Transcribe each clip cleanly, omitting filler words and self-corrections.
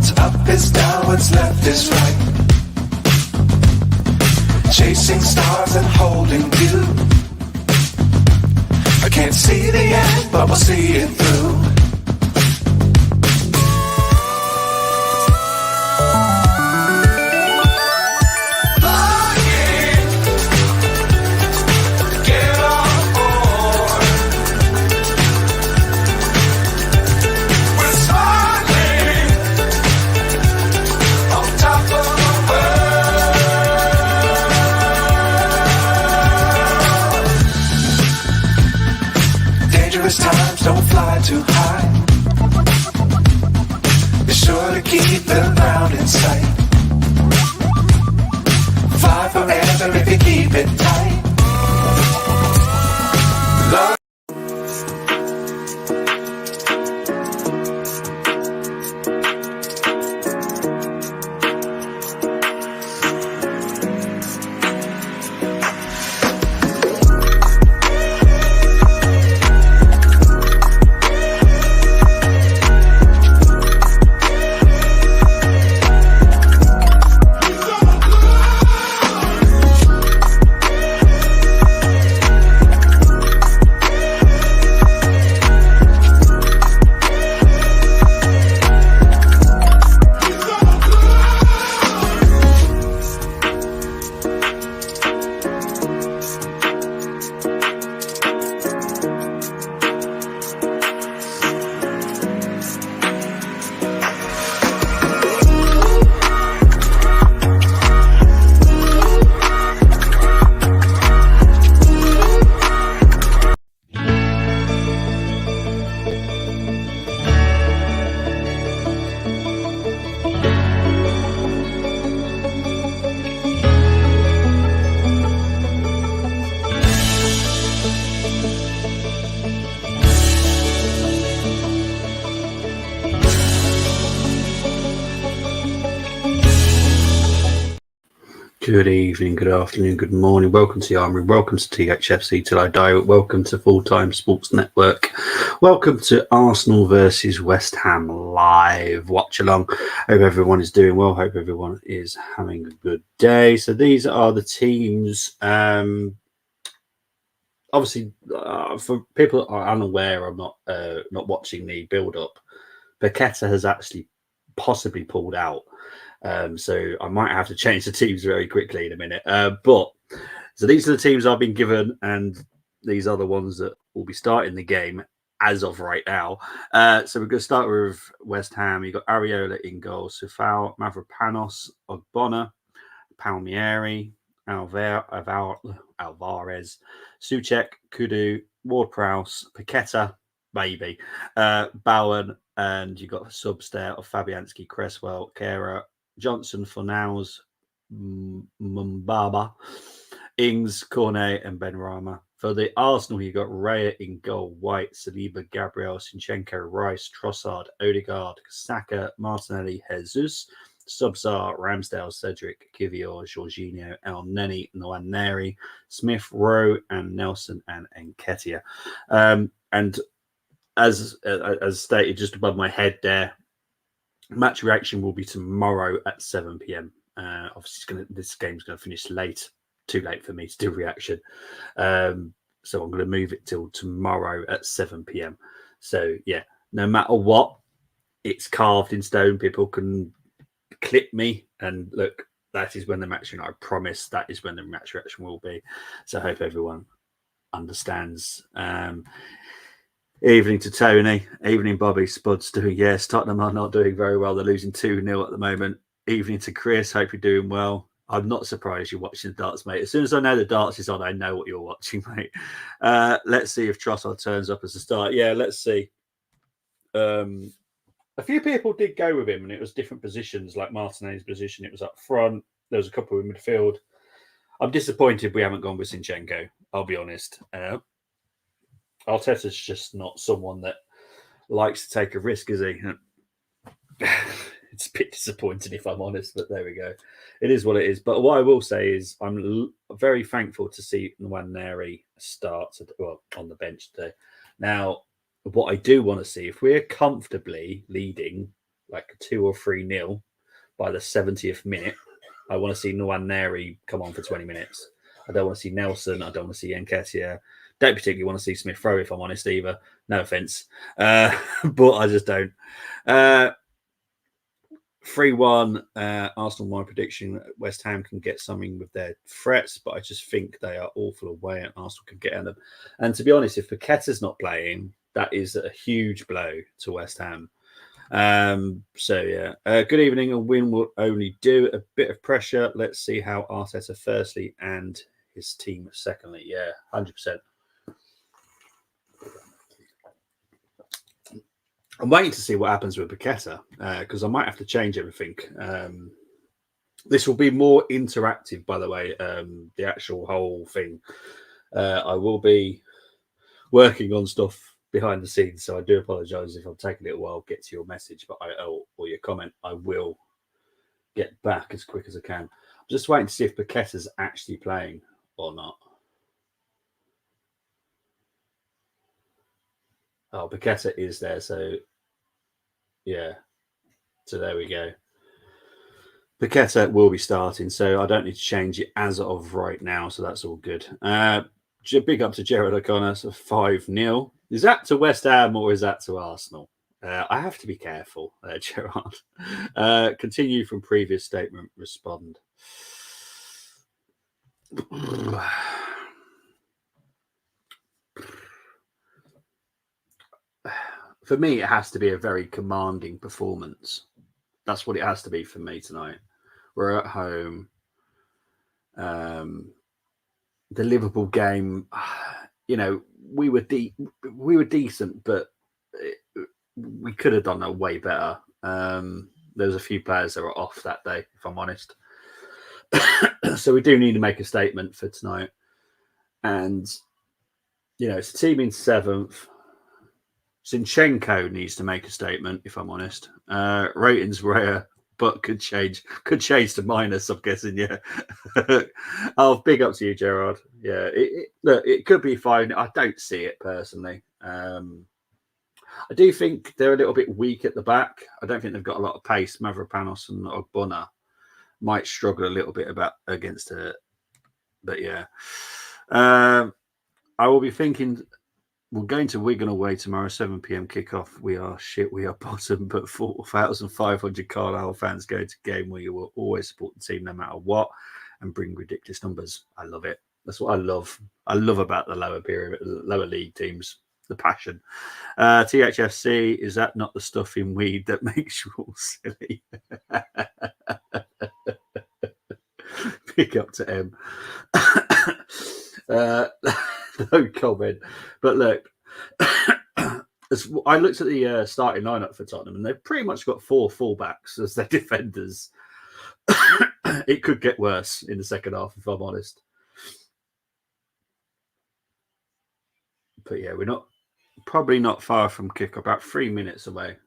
What's up is down, what's left is right. Chasing stars and holding you. I can't see the end, but we'll see it through. Times don't fly too high. Be sure to keep the ground in sight. Fly forever if you keep it tight. Love. Good evening, good afternoon, good morning. Welcome to the Armory. Welcome to THFC Till I Die. Welcome to Full Time Sports Network. Welcome to Arsenal versus West Ham live. Watchalong. Hope everyone is doing well. Hope everyone is having a good day. So these are the teams. Obviously, for people that are unaware, I'm not watching the build-up. Paqueta has actually possibly pulled out. So I might have to change the teams very quickly in a minute. So these are the teams I've been given, and these are the ones that will be starting the game as of right now. So we're going to start with West Ham. You've got Areola in goal, Sufal, Mavropanos, Ogbonna, Palmieri, Alvarez, Souček, Kudu, Ward-Prowse, Paqueta, maybe, Bowen, and you've got subs there of Fabianski, Cresswell, Kehrer, Johnson, Fornals, Mumbaba, Ings, Cornet, and Benrahma. For the Arsenal, you got Raya in goal, White, Saliba, Gabriel, Sinchenko, Rice, Trossard, Odegaard, Saka, Martinelli, Jesus, subs are Ramsdale, Cedric, Kivior, Jorginho, El Neni, Nwaneri, Smith, Rowe, and Nelson and Nketiah. And as stated just above my head there, match reaction will be tomorrow at 7 p.m. Obviously, this game's going to finish late. Too late for me to do reaction. So I'm going to move it till tomorrow at 7 p.m. So, yeah, no matter what, it's carved in stone. People can clip me and look, that is when the match, I promise that is when the match reaction will be. So I hope everyone understands. Evening to Tony. Evening, Bobby. Spud's doing, yes. Tottenham are not doing very well. They're losing 2-0 at the moment. Evening to Chris. Hope you're doing well. I'm not surprised you're watching the darts, mate. As soon as I know the darts is on, I know what you're watching, mate. Let's see if Trossard turns up as a start. Yeah, let's see. A few people did go with him, and it was different positions, like Martinelli's position. It was up front. There was a couple in midfield. I'm disappointed we haven't gone with Sinchenko, I'll be honest. Arteta's just not someone that likes to take a risk, is he? It's a bit disappointing, if I'm honest, but there we go. It is what it is. But what I will say is I'm very thankful to see Nwaneri start on the bench today. Now, what I do want to see, if we're comfortably leading like 2 or 3-0 by the 70th minute. I want to see Nwaneri come on for 20 minutes. I don't want to see Nelson. I don't want to see Nketiah. Don't particularly want to see Smith Rowe, if I'm honest, either. No offense. But I just don't. 3-1, Arsenal, my prediction. West Ham can get something with their threats, but I just think they are awful away and Arsenal can get at them. And to be honest, if Paqueta's not playing, that is a huge blow to West Ham. Good evening. A win will only do. A bit of pressure. Let's see how Arteta firstly and his team secondly. Yeah, 100%. I'm waiting to see what happens with Paqueta because I might have to change everything. This will be more interactive, by the way, the actual whole thing. I will be working on stuff behind the scenes, so I do apologise if I'm taking a little while to get to your message, but or your comment. I will get back as quick as I can. I'm just waiting to see if Paqueta's actually playing or not. Oh, Paqueta is there, so yeah. So there we go. Paqueta will be starting, so I don't need to change it as of right now, so that's all good. Big up to Gerard O'Connor, so 5-0. Is that to West Ham or is that to Arsenal? I have to be careful, Gerard. Continue from previous statement, respond. For me, it has to be a very commanding performance. That's what it has to be for me tonight. We're at home. The Liverpool game, you know, we were decent, but we could have done way better. There was a few players that were off that day, if I'm honest. So we do need to make a statement for tonight. And, you know, it's a team in 7th. Zinchenko needs to make a statement, if I'm honest. Ratings rare, but could change to minus, I'm guessing, yeah. Oh, big up to you, Gerard. Yeah, look, it could be fine. I don't see it personally. I do think they're a little bit weak at the back. I don't think they've got a lot of pace. Mavropanos and Ogbonna might struggle a little bit against it. But yeah. I will be thinking we're going to Wigan away tomorrow, 7 p.m. kickoff. We are shit. We are bottom, but 4,500 Carlisle fans go to game where you will always support the team no matter what and bring ridiculous numbers. I love it. That's what I love. I love about the lower league teams, the passion. THFC, is that not the stuff in weed that makes you all silly? Pick up to M. No comment. But look, I looked at the starting lineup for Tottenham, and they've pretty much got 4 fullbacks as their defenders. It could get worse in the second half, if I'm honest. But yeah, we're probably not far from kick, about 3 minutes away.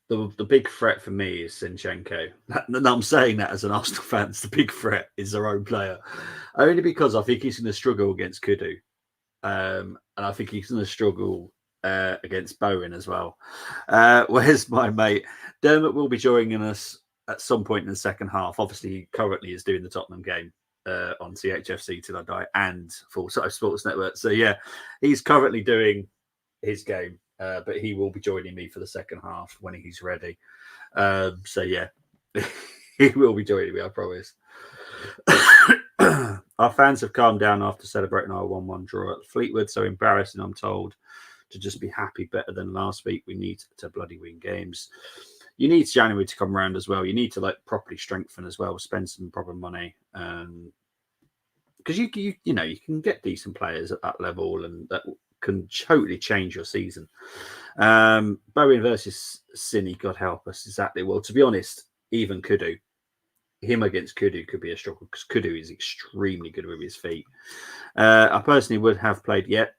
The big threat for me is Zinchenko. I'm saying that as an Arsenal fan. The big threat is their own player. Only because I think he's going to struggle against Kudu. And I think he's going to struggle against Bowen as well. Where's my mate? Dermot will be joining us at some point in the second half. Obviously, he currently is doing the Tottenham game on CHFC Till I Die and Full Size Sports Network. So, yeah, he's currently doing his game. But he will be joining me for the second half when he's ready. So, yeah, he will be joining me, I promise. Our fans have calmed down after celebrating our 1-1 draw at Fleetwood. So embarrassing, I'm told, to just be happy better than last week. We need to bloody win games. You need January to come around as well. You need to properly strengthen as well, spend some proper money. Because you can get decent players at that level and that can totally change your season. Bowen versus Cine, God help us. Exactly. Well, to be honest, even Kudu, him against Kudu could be a struggle because Kudu is extremely good with his feet. I personally would have played yet.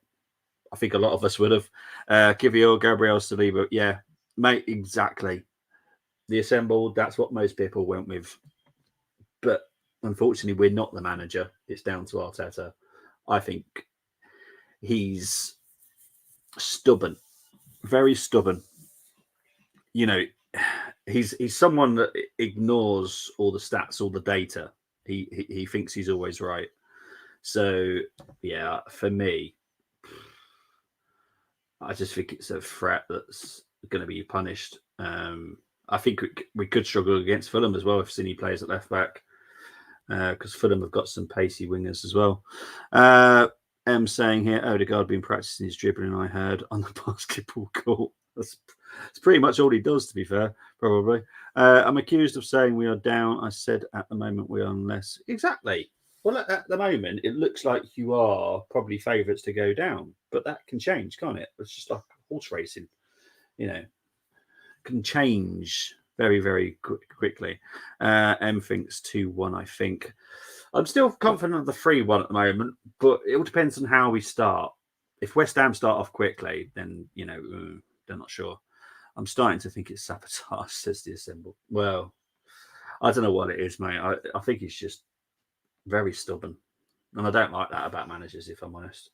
I think a lot of us would have. Kivior, Gabriel, Saliba. Yeah, mate, exactly. The assembled, that's what most people went with. But unfortunately, we're not the manager. It's down to Arteta. I think he's stubborn, very stubborn. You know, he's someone that ignores all the stats, all the data. He thinks he's always right. So yeah, for me, I just think it's a threat that's going to be punished. I think we could struggle against Fulham as well if Cine plays at left back, because Fulham have got some pacey wingers as well. M saying here, Odegaard been practicing his dribbling, I heard, on the basketball court. That's pretty much all he does, to be fair, probably. I'm accused of saying we are down. I said at the moment we are less. Exactly. Well, at the moment, it looks like you are probably favourites to go down, but that can change, can't it? It's just like horse racing, you know, can change very, very quickly. M thinks 2-1, I think. I'm still confident of the 3-1 at the moment, but it all depends on how we start. If West Ham start off quickly, then, they're not sure. I'm starting to think it's sabotage, says the Assemble. Well, I don't know what it is, mate. I think he's just very stubborn. And I don't like that about managers, if I'm honest.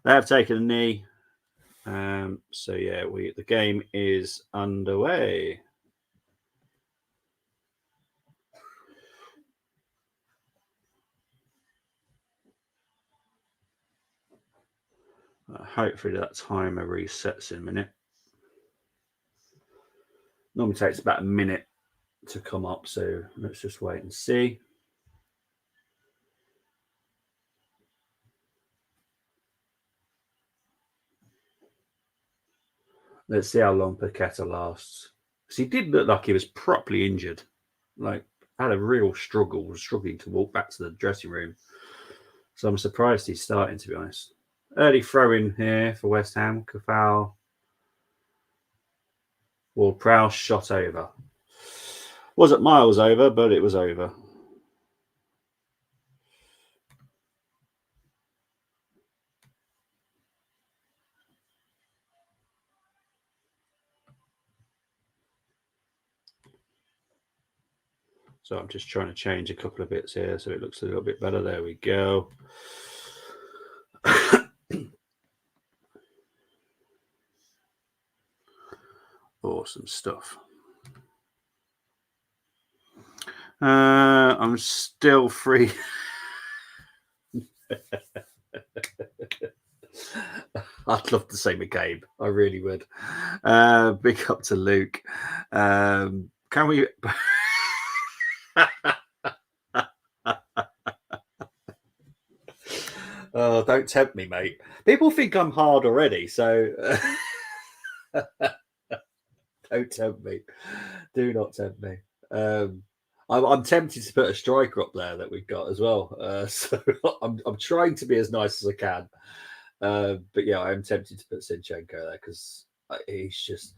They have taken a knee. So, yeah, the game is underway. Hopefully that timer resets in a minute. Normally takes about a minute to come up, so let's just wait and see. Let's see how long Paqueta lasts. Because he did look like he was properly injured. Like, had a real struggle, was struggling to walk back to the dressing room. So I'm surprised he's starting, to be honest. Early throw in here for West Ham. Kafal. Well, Prowse shot over. Wasn't miles over, but it was over. So I'm just trying to change a couple of bits here so it looks a little bit better. There we go. Awesome stuff. I'm still free. I'd love to see McCabe. I really would. Big up to Luke. Can we? Oh, don't tempt me, mate. People think I'm hard already, so don't tempt me. Do not tempt me. I'm tempted to put a striker up there that we've got as well. So I'm trying to be as nice as I can. But yeah, I am tempted to put Zinchenko there because he's just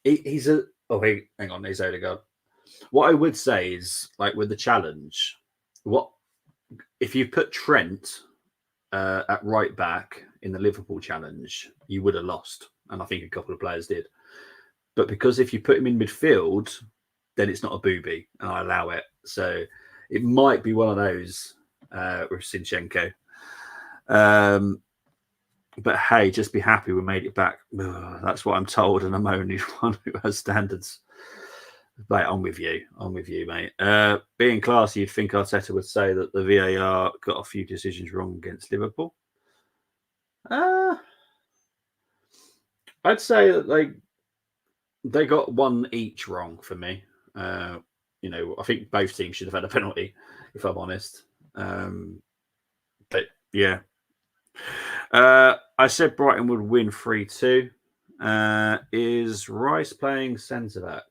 he's a hang on, he's Odegaard. What I would say is like with the challenge, what if you put Trent at right back in the Liverpool challenge, you would have lost, and I think a couple of players did. But because if you put him in midfield, then it's not a booby, and I allow it. So it might be one of those with Zinchenko. But hey, just be happy we made it back. Ugh, that's what I'm told, and I'm only one who has standards. Mate, I'm with you, mate. Being classy, you'd think Arteta would say that the VAR got a few decisions wrong against Liverpool. I'd say that they got one each wrong for me. I think both teams should have had a penalty, if I'm honest. But yeah. I said Brighton would win 3-2. Is Rice playing centre back?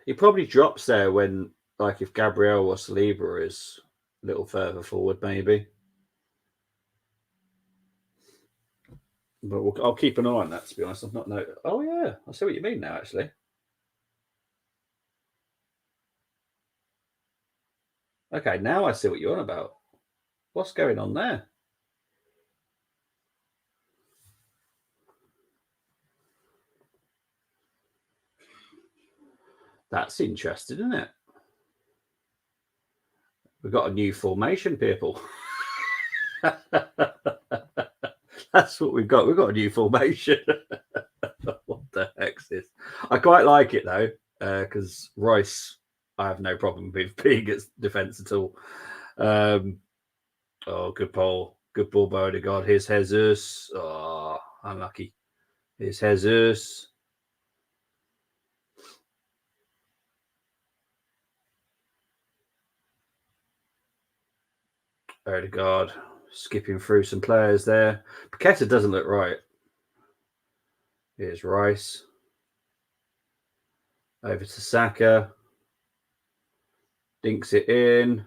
He probably drops there when, like, if Gabriel or Saliba is a little further forward, maybe. But I'll keep an eye on that, to be honest. I've not noticed. Oh, yeah. I see what you mean now, actually. Okay, now I see what you're on about. What's going on there? That's interesting, isn't it? We've got a new formation, people. That's what we've got. We've got a new formation. What the heck's this? I quite like it though, because Rice, I have no problem with being at defence at all. Oh, good ball. Good ball by Odegaard. Here's Jesus. Oh, unlucky. Here's Jesus. Odegaard skipping through some players there. Paqueta doesn't look right. Here's Rice. Over to Saka. Dinks it in.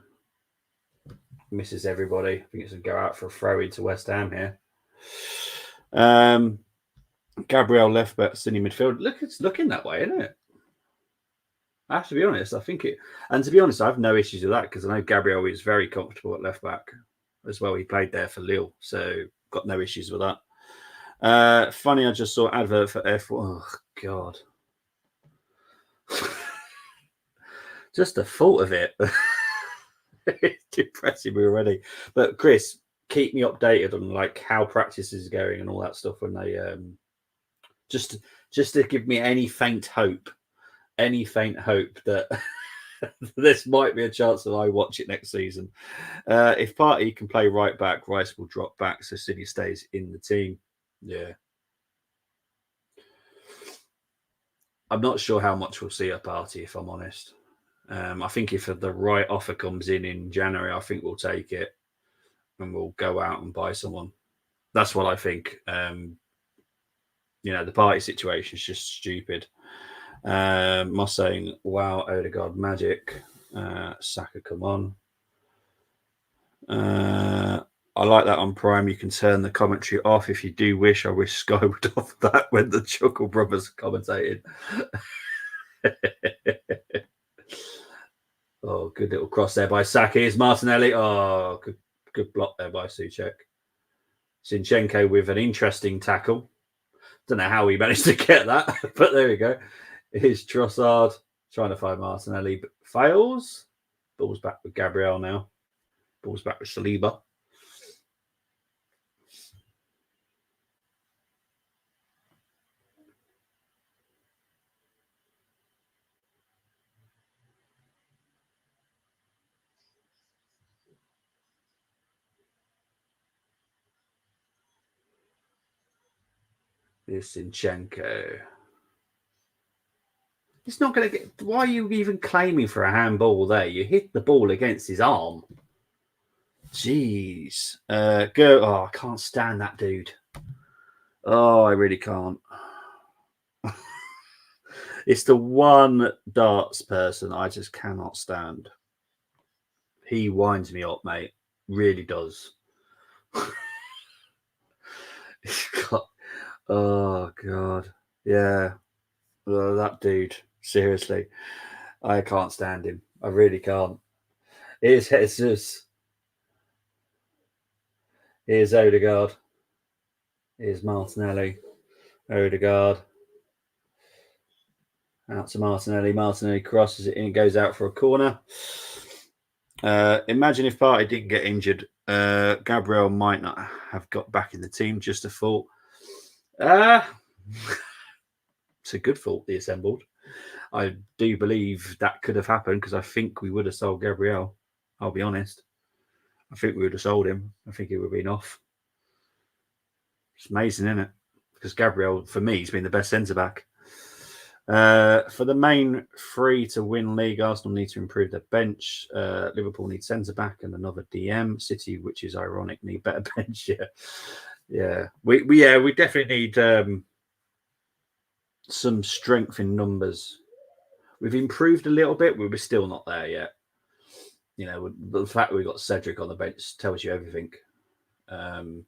Misses everybody. I think it's going to go out for a throw into West Ham here. Gabriel left back, City midfield. Look, it's looking that way, isn't it? I have to be honest. I think it, and to be honest, I have no issues with that because I know Gabriel is very comfortable at left back as well. He played there for Lille, so got no issues with that. Funny, I just saw advert for F1. Oh God, just the thought of it. It's depressing me already. But Chris, keep me updated on like how practice is going and all that stuff when they just to give me any faint hope that this might be a chance that I watch it next season. If Partey can play right back, Rice will drop back so City stays in the team. Yeah. I'm not sure how much we'll see at Partey, if I'm honest. I think if the right offer comes in January, I think we'll take it and we'll go out and buy someone. That's what I think. The Partey situation is just stupid. Moss saying, wow, Odegaard magic. Saka, come on. I like that on Prime. You can turn the commentary off if you do wish. I wish Sky would offer that when the Chuckle Brothers commentated. Oh, good little cross there by Saka. Here's Martinelli. Oh, good block there by Souček. Zinchenko with an interesting tackle. Don't know how he managed to get that, but there we go. Here's Trossard trying to find Martinelli, but fails. Ball's back with Gabriel now. Ball's back with Saliba. Here's Zinchenko. It's not going to get. Why are you even claiming for a handball there? You hit the ball against his arm. Jeez. Go. Oh, I can't stand that dude. Oh, I really can't. It's the one darts person I just cannot stand. He winds me up, mate. Really does. Oh, God. Yeah. Oh, that dude. Seriously. I can't stand him. I really can't. Here's Jesus. Here's Odegaard. Here's Martinelli. Odegaard. Out to Martinelli. Martinelli crosses it in, goes out for a corner. Imagine if Partey didn't get injured. Gabriel might not have got back in the team. Just a fault. It's a good fault they assembled. I do believe that could have happened because I think we would have sold Gabriel. I'll be honest. I think we would have sold him. I think he would have been off. It's amazing, isn't it? Because Gabriel, for me, has been the best centre-back. For the main three to win league, Arsenal need to improve their bench. Liverpool need centre-back and another DM. City, which is ironic, need better bench. Yeah. We definitely need some strength in numbers. We've improved a little bit, but we're still not there yet. The fact that we got Cedric on the bench tells you everything. And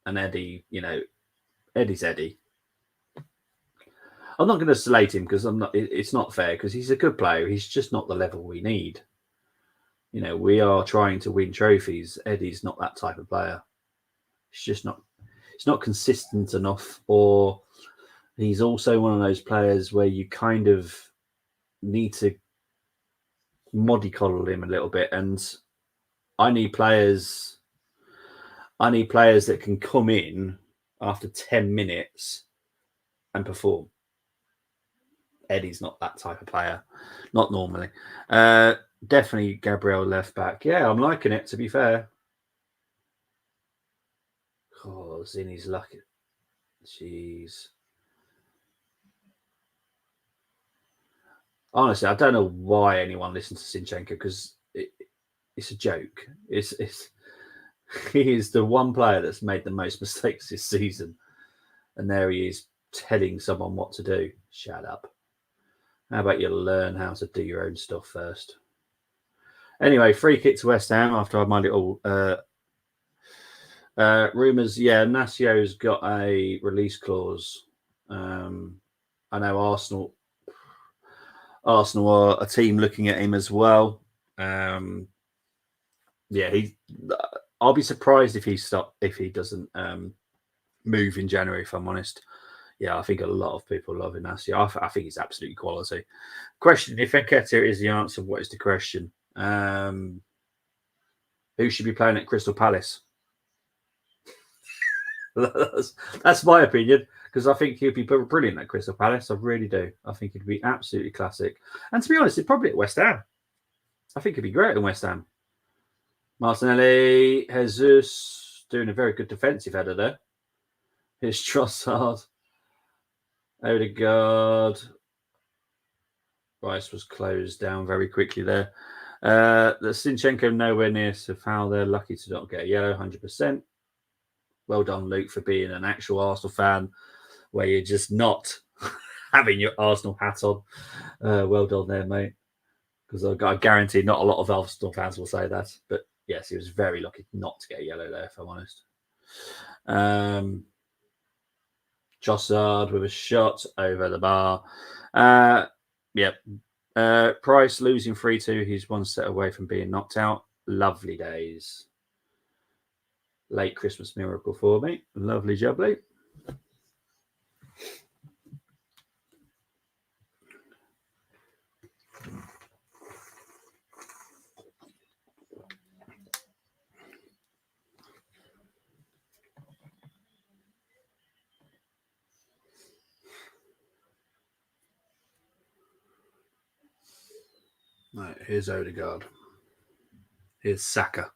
Eddie, Eddie's Eddie. I'm not going to slate him because it's not fair because he's a good player. He's just not the level we need. We are trying to win trophies. Eddie's not that type of player. It's just not. It's not consistent enough, or he's also one of those players where you kind of need to mollycoddle him a little bit, and I need players. I need players that can come in after 10 minutes and perform. Eddie's not that type of player, not normally. Definitely Gabriel left back. Yeah, I'm liking it, to be fair. Oh, Zinni's lucky. Jeez. Honestly, I don't know why anyone listens to Zinchenko, because it's a joke. It's he is the one player that's made the most mistakes this season, and there he is telling someone what to do. Shut up. How about you learn how to do your own stuff first? Anyway, free kick to West Ham after I mind it all. Rumours, yeah, Nacio's got a release clause. I know Arsenal are a team looking at him as well. Yeah, I'll be surprised if he doesn't move in January. If I'm honest, yeah, I think a lot of people love Inacio. I think he's absolutely quality. Question: if Nketiah is the answer, what is the question? Who should be playing at Crystal Palace? that's my opinion, because I think he'd be brilliant at Crystal Palace. I really do. I think he'd be absolutely classic. And to be honest, he'd probably at West Ham. I think he'd be great in West Ham. Martinelli, Jesus doing a very good defensive header there. Here's Trossard, Odegaard. Rice was closed down very quickly there. The Zinchenko nowhere near to foul. They're lucky to not get a yellow, 100%. Well done, Luke, for being an actual Arsenal fan where you're just not having your Arsenal hat on. Well done there, mate. Because I guarantee not a lot of Arsenal fans will say that. But yes, he was very lucky not to get a yellow there, if I'm honest. Trossard with a shot over the bar. Yep. Price losing 3-2. He's one set away from being knocked out. Lovely days. Late Christmas miracle for me. Lovely jubbly. Right, here's Odegaard. Here's Saka.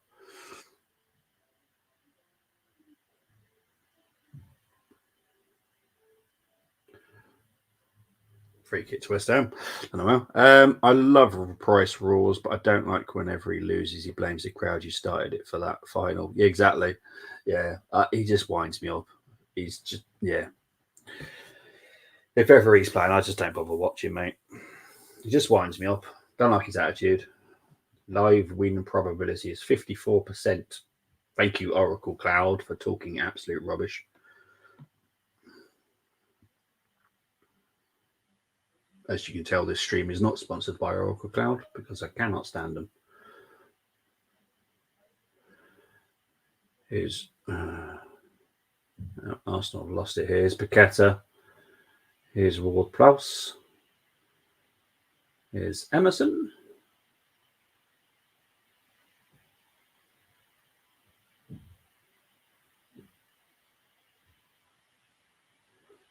Free kick to West Ham. I don't know. I love Price roars, but I don't like whenever he loses, he blames the crowd. You started it for that final. Yeah, exactly. Yeah, he just winds me up. He's just, yeah. If ever he's playing, I just don't bother watching, mate. He just winds me up. Don't like his attitude. Live win probability is 54%. Thank you, Oracle Cloud, for talking absolute rubbish. As you can tell, this stream is not sponsored by Oracle Cloud because I cannot stand them. Here's Arsenal have lost it. Here's Paqueta. Here's Ward Plus. Here's Emerson.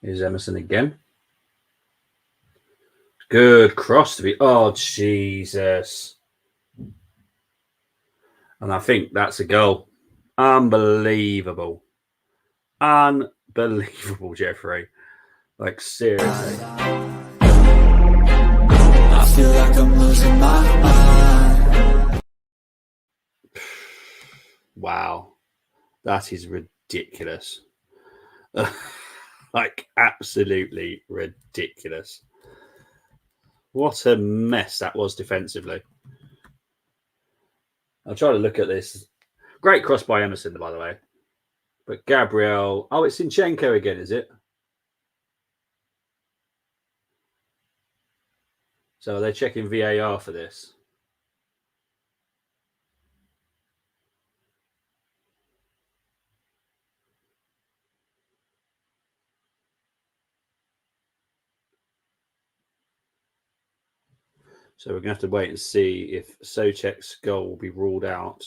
Here's Emerson again. Good cross to be. Oh, Jesus. And I think that's a goal. Unbelievable. Unbelievable, Jeffrey. Like, seriously. I feel like I'm losing my mind. Wow. That is ridiculous. Like, absolutely ridiculous. What a mess that was defensively. I'll try to look at this. Great cross by Emerson, by the way. But Gabriel... Oh, it's Zinchenko again, is it? So are they checking VAR for this? So we're going to have to wait and see if Soucek's goal will be ruled out.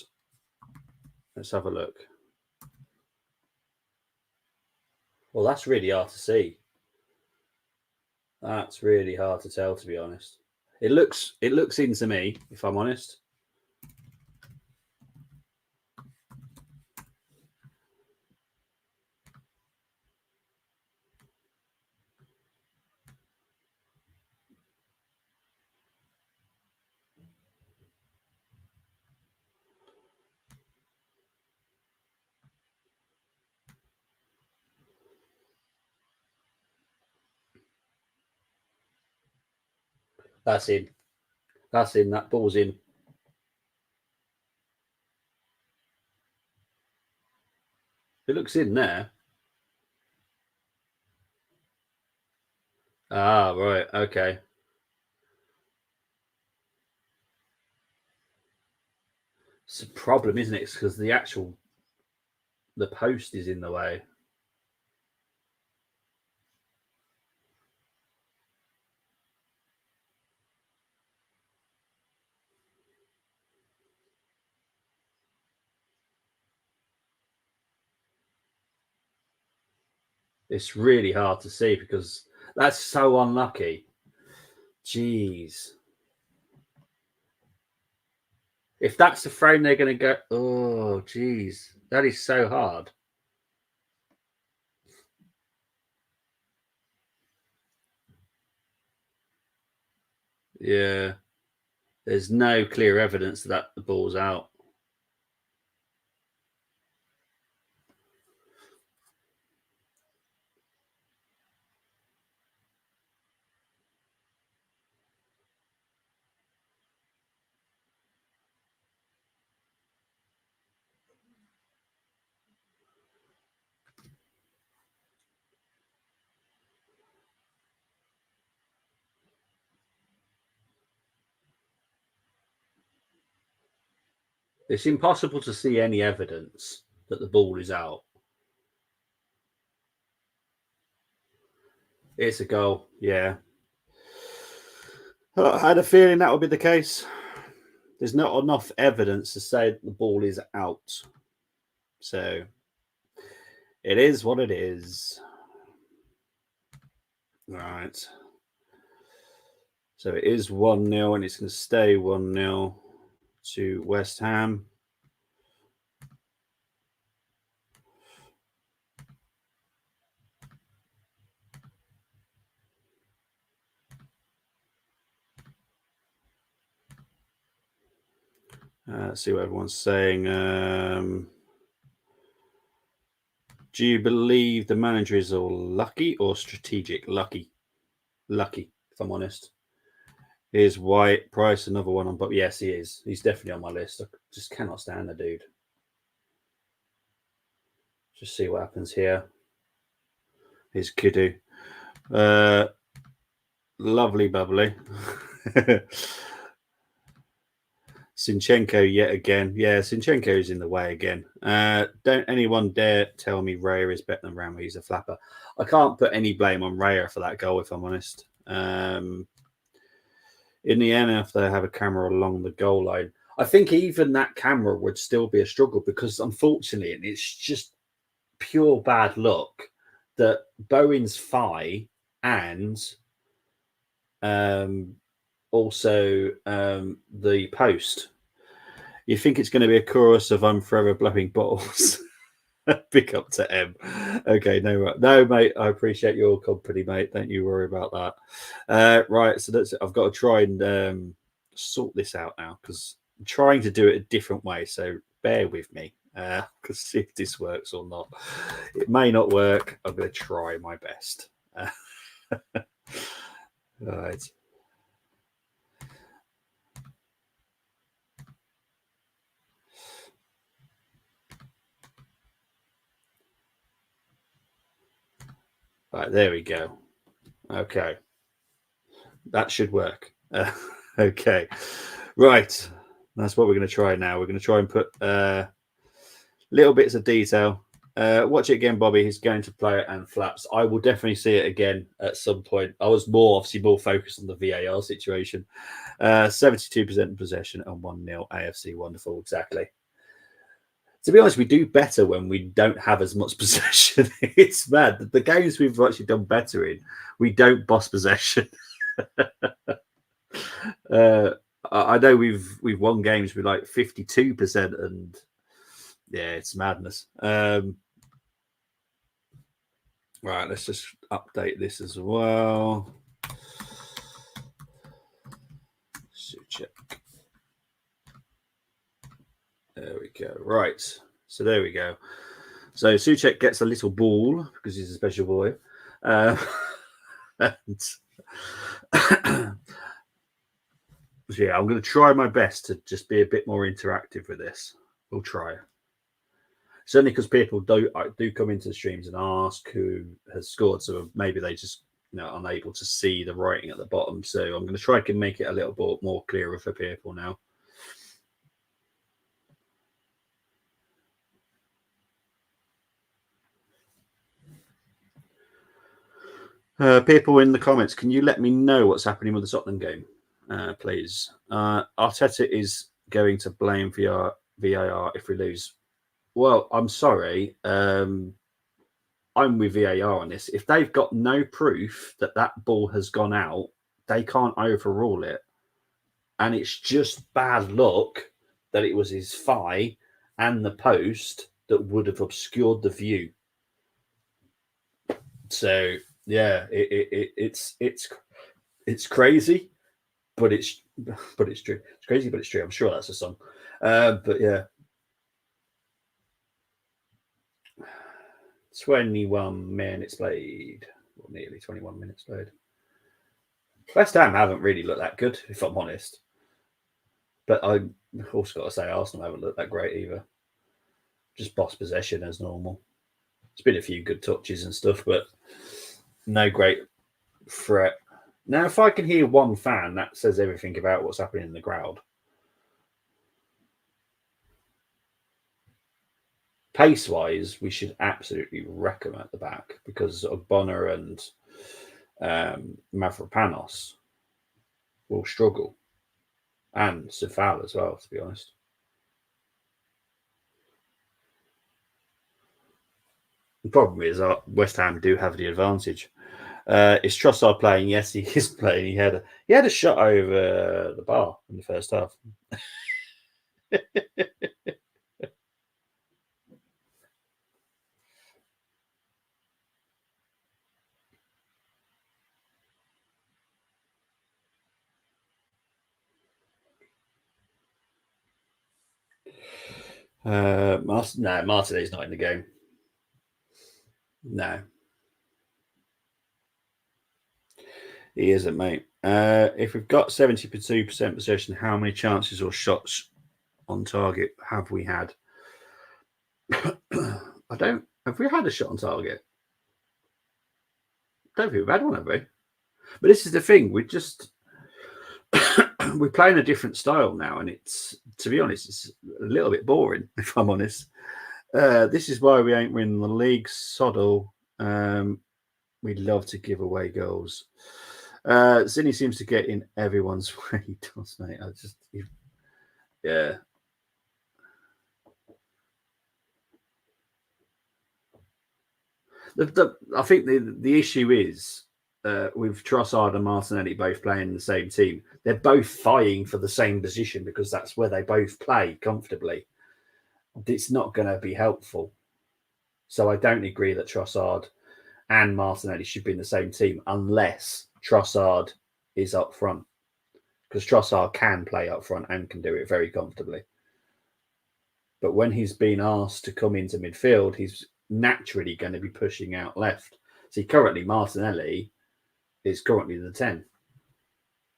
Let's have a look. Well, that's really hard to see. That's really hard to tell, to be honest. It looks in to me, if I'm honest. That's in. That's in. That ball's in. It looks in there. Ah, right. Okay. It's a problem, isn't it? It's because the post is in the way. It's really hard to see because that's so unlucky. Jeez. If that's the frame they're going to go, oh, jeez. That is so hard. Yeah. There's no clear evidence that the ball's out. It's impossible to see any evidence that the ball is out. It's a goal, yeah. I had a feeling that would be the case. There's not enough evidence to say that the ball is out. So it is what it is. Right. So it is 1-0 and it's going to stay 1-0 to West Ham. Let's see what everyone's saying. Do you believe the manager is all lucky or strategic? Lucky. Lucky, if I'm honest. Here's White, Price, another one on, but yes, he is. He's definitely on my list. I just cannot stand the dude. Just see what happens here. Here's Kudu. Lovely bubbly. Zinchenko yet again. Yeah, Zinchenko is in the way again. Don't anyone dare tell me Raya is better than Ramos. He's a flapper. I can't put any blame on Raya for that goal, if I'm honest. In the end, if they have a camera along the goal line, I think even that camera would still be a struggle because, unfortunately, and it's just pure bad luck that Bowen's thigh and also the post. You think it's going to be a chorus of "I'm forever blowing bottles." Pick up to M. Okay, no, mate. I appreciate your company, mate. Don't you worry about that. Right, so that's it. I've got to try and sort this out now because I'm trying to do it a different way. So bear with me. Because see if this works or not. It may not work. I'm going to try my best. All right. Right, there we go. Okay. That should work. Okay. Right. That's what we're going to try now. We're going to try and put little bits of detail Watch it again, Bobby. He's going to play it and flaps. I will definitely see it again at some point. I was obviously more focused on the VAR situation. 72% possession and 1-0 AFC. Wonderful, exactly. To be honest, we do better when we don't have as much possession. It's mad. The games we've actually done better in, we don't boss possession. I know we've won games with like 52%, and yeah, it's madness. Right, let's just update this as well. Check. There we go. Right. So there we go. So Suchek gets a little ball because he's a special boy. And yeah, I'm going to try my best to just be a bit more interactive with this. We'll try. Certainly because people do come into the streams and ask who has scored. So maybe they just unable to see the writing at the bottom. So I'm going to try and make it a little bit more clearer for people now. People in the comments, can you let me know what's happening with the Scotland game, please? Arteta is going to blame VAR if we lose. Well, I'm sorry. I'm with VAR on this. If they've got no proof that that ball has gone out, they can't overrule it. And it's just bad luck that it was his thigh and the post that would have obscured the view. So yeah, it's crazy, but it's true. It's crazy, but it's true. I'm sure that's a song. But yeah, 21 minutes played, or nearly 21 minutes played. West Ham haven't really looked that good, if I'm honest. But I also got to say Arsenal haven't looked that great either. Just boss possession as normal. It's been a few good touches and stuff, but no great threat. Now, if I can hear one fan, that says everything about what's happening in the crowd. Pace-wise, we should absolutely wreck them at the back because Bonner and Mavropanos will struggle. And Sefal as well, to be honest. The problem is West Ham do have the advantage. Is Trossard playing? Yes, he is playing. He had a shot over the bar in the first half. Martinelli's not in the game. No. He isn't, mate. If we've got 72% possession, how many chances or shots on target have we had? Have we had a shot on target? I don't think we've had one, have we? But this is the thing. We're playing a different style now, and it's, to be honest, it's a little bit boring, if I'm honest. This is why we ain't winning the league. Soddle. We love to give away goals. Zinni seems to get in everyone's way. He does, mate. Yeah. I think the issue is with Trossard and Martinelli both playing in the same team. They're both vying for the same position because that's where they both play comfortably. It's not going to be helpful. So I don't agree that Trossard and Martinelli should be in the same team unless Trossard is up front, because Trossard can play up front and can do it very comfortably. But when he's been asked to come into midfield, he's naturally going to be pushing out left. See, currently Martinelli is currently the 10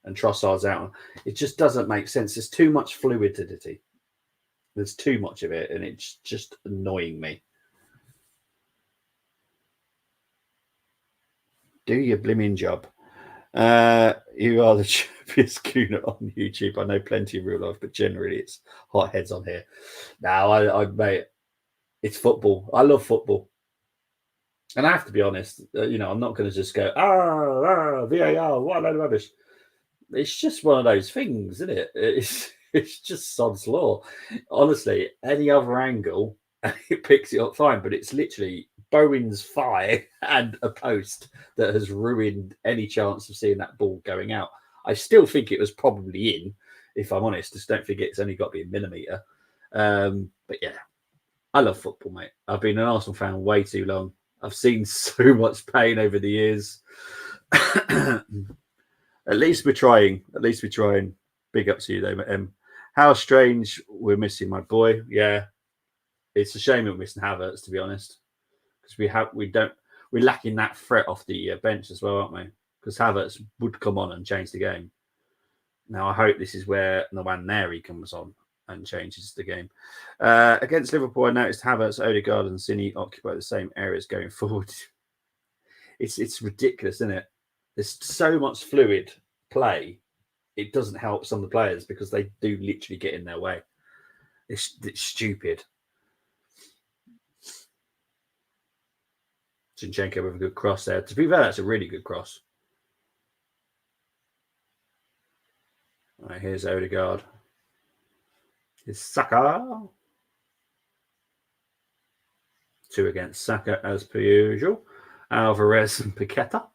and Trossard's out. It just doesn't make sense. There's too much fluidity. There's too much of it, and it's just annoying me. Do your blimmin' job. You are the champions Kuna on YouTube. I know plenty in real life, but generally it's hot heads on here. Now, mate, It's football. I love football. And I have to be honest, I'm not going to just go, VAR, what a load of rubbish. It's just one of those things, isn't it? It's just sod's law. Honestly, any other angle, it picks it up fine, but it's literally Bowen's thigh and a post that has ruined any chance of seeing that ball going out. I still think it was probably in, if I'm honest. Just don't think it's only got to be a millimetre. But yeah, I love football, mate. I've been an Arsenal fan way too long. I've seen so much pain over the years. At least we're trying. At least we're trying. Big up to you, though. How strange we're missing my boy. Yeah, it's a shame we're missing Havertz, to be honest, because we're lacking that threat off the bench as well, aren't we? Because Havertz would come on and change the game. Now I hope this is where Nwaneri comes on and changes the game. Against Liverpool, I noticed Havertz, Odegaard, and Cini occupy the same areas going forward. It's ridiculous, isn't it? There's so much fluid play. It doesn't help some of the players because they do literally get in their way. It's stupid. Zinchenko with a good cross there. To be fair, that's a really good cross. All right, here's Odegaard. Here's Saka. 2 against Saka as per usual. Alvarez and Paqueta.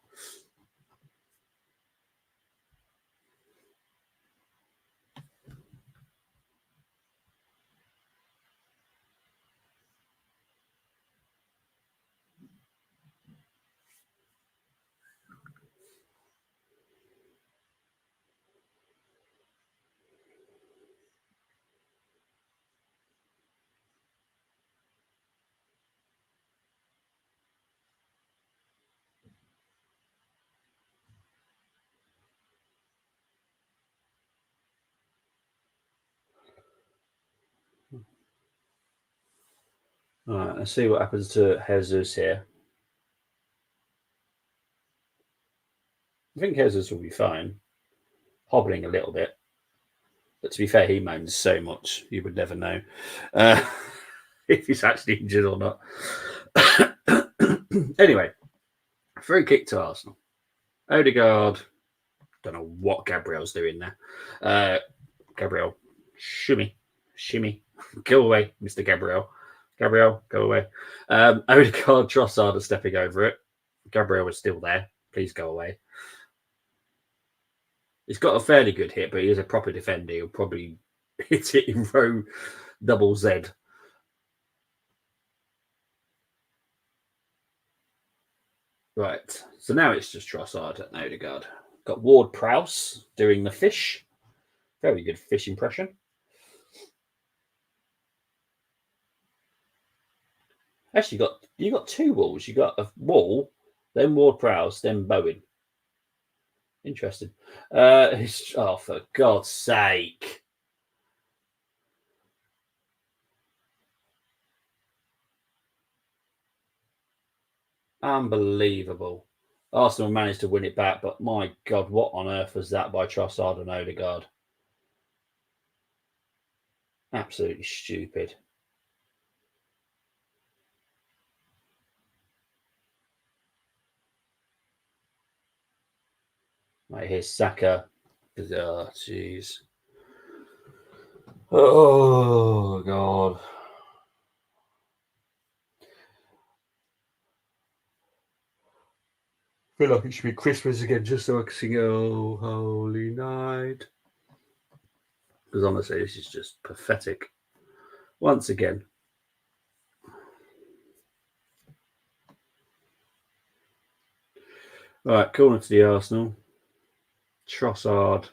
All right, let's see what happens to Jesus here. I think Jesus will be fine. Hobbling a little bit. But to be fair, he moans so much, you would never know if he's actually injured or not. Anyway, free kick to Arsenal. Odegaard. Don't know what Gabriel's doing there. Gabriel, shimmy. Go away, Mr. Gabriel. Gabriel, go away. Odegaard, Trossard are stepping over it. Gabriel is still there. Please go away. He's got a fairly good hit, but he is a proper defender. He'll probably hit it in row double Z. Right. So now it's just Trossard and Odegaard. Got Ward Prowse doing the fish. Very good fish impression. Actually, you got 2 walls. You got a wall, then Ward Prowse, then Bowen. Interesting. Oh, for God's sake. Unbelievable. Arsenal managed to win it back, but my God, what on earth was that by Trossard and Odegaard? Absolutely stupid. Right, here's Saka. Oh, jeez. Oh, God. I feel like it should be Christmas again just so I can sing Oh Holy Night. Because honestly, this is just pathetic. Once again. All right, corner to the Arsenal. Trossard.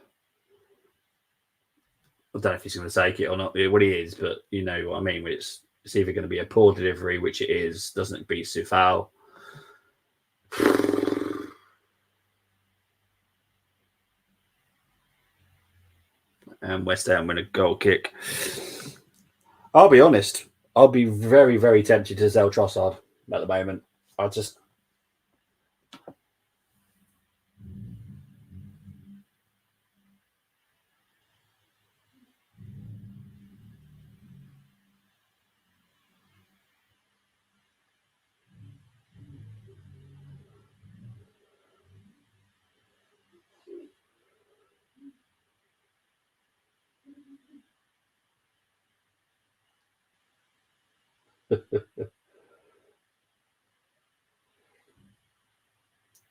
I don't know if he's going to take it or not. What he is, but you know what I mean. It's either going to be a poor delivery, which it is, doesn't beat Sufal. And West Ham win a goal kick. I'll be honest. I'll be very, very tempted to sell Trossard at the moment. I just.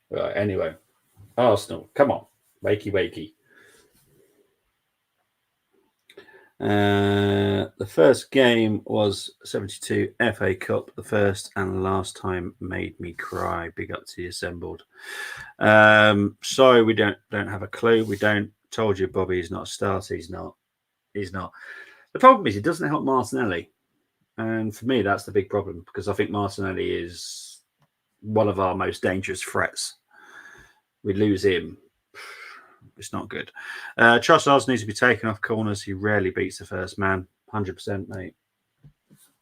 Right, anyway. Arsenal, come on. Wakey, wakey. The first game was 72 FA Cup. The first and last time made me cry. Big up to the assembled. Sorry, we don't have a clue. We don't. Told you, Bobby is not a starter. He's not. The problem is he doesn't help Martinelli, and for me that's the big problem because I think Martinelli is one of our most dangerous threats. We lose him. It's not good. Trossard needs to be taken off corners. He rarely beats the first man. 100%, mate.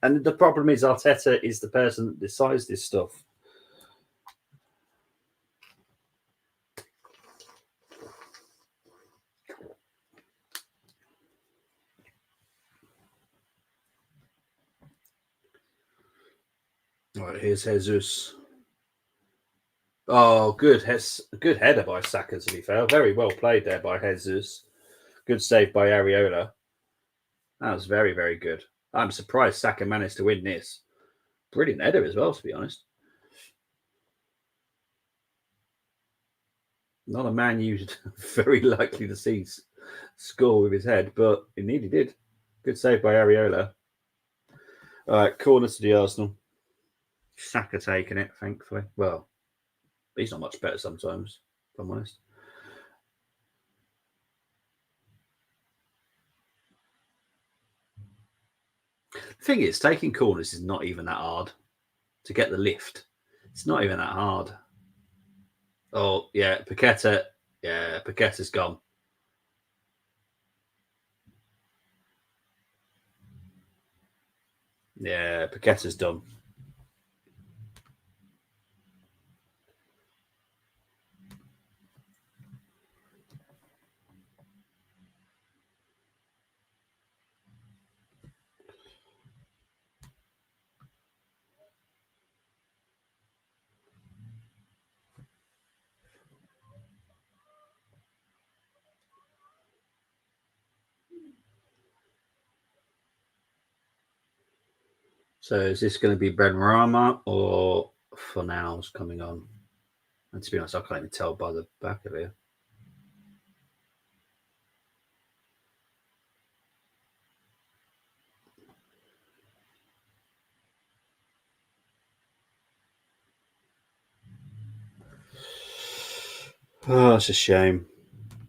And the problem is Arteta is the person that decides this stuff. All right, here's Jesus. Oh, good header by Saka, to be fair. Very well played there by Jesus. Good save by Areola. That was very, very good. I'm surprised Saka managed to win this. Brilliant header as well, to be honest. Not a man you'd very likely to see score with his head, but he nearly did. Good save by Areola. All right, corner to the Arsenal. Saka taking it, thankfully. Well, he's not much better sometimes, if I'm honest. The thing is, taking corners is not even that hard to get the lift. It's not even that hard. Oh, yeah, Paqueta. Yeah, Paqueta's gone. Yeah, Paqueta's done. So is this going to be Benrahma or Fornals coming on? And to be honest, I can't even tell by the back of it. Oh, it's a shame.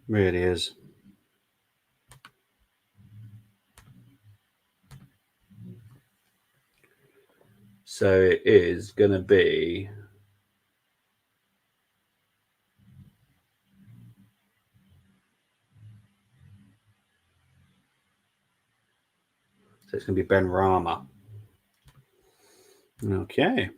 Really is. So it is going to be. So it's going to be Benrahma. Okay.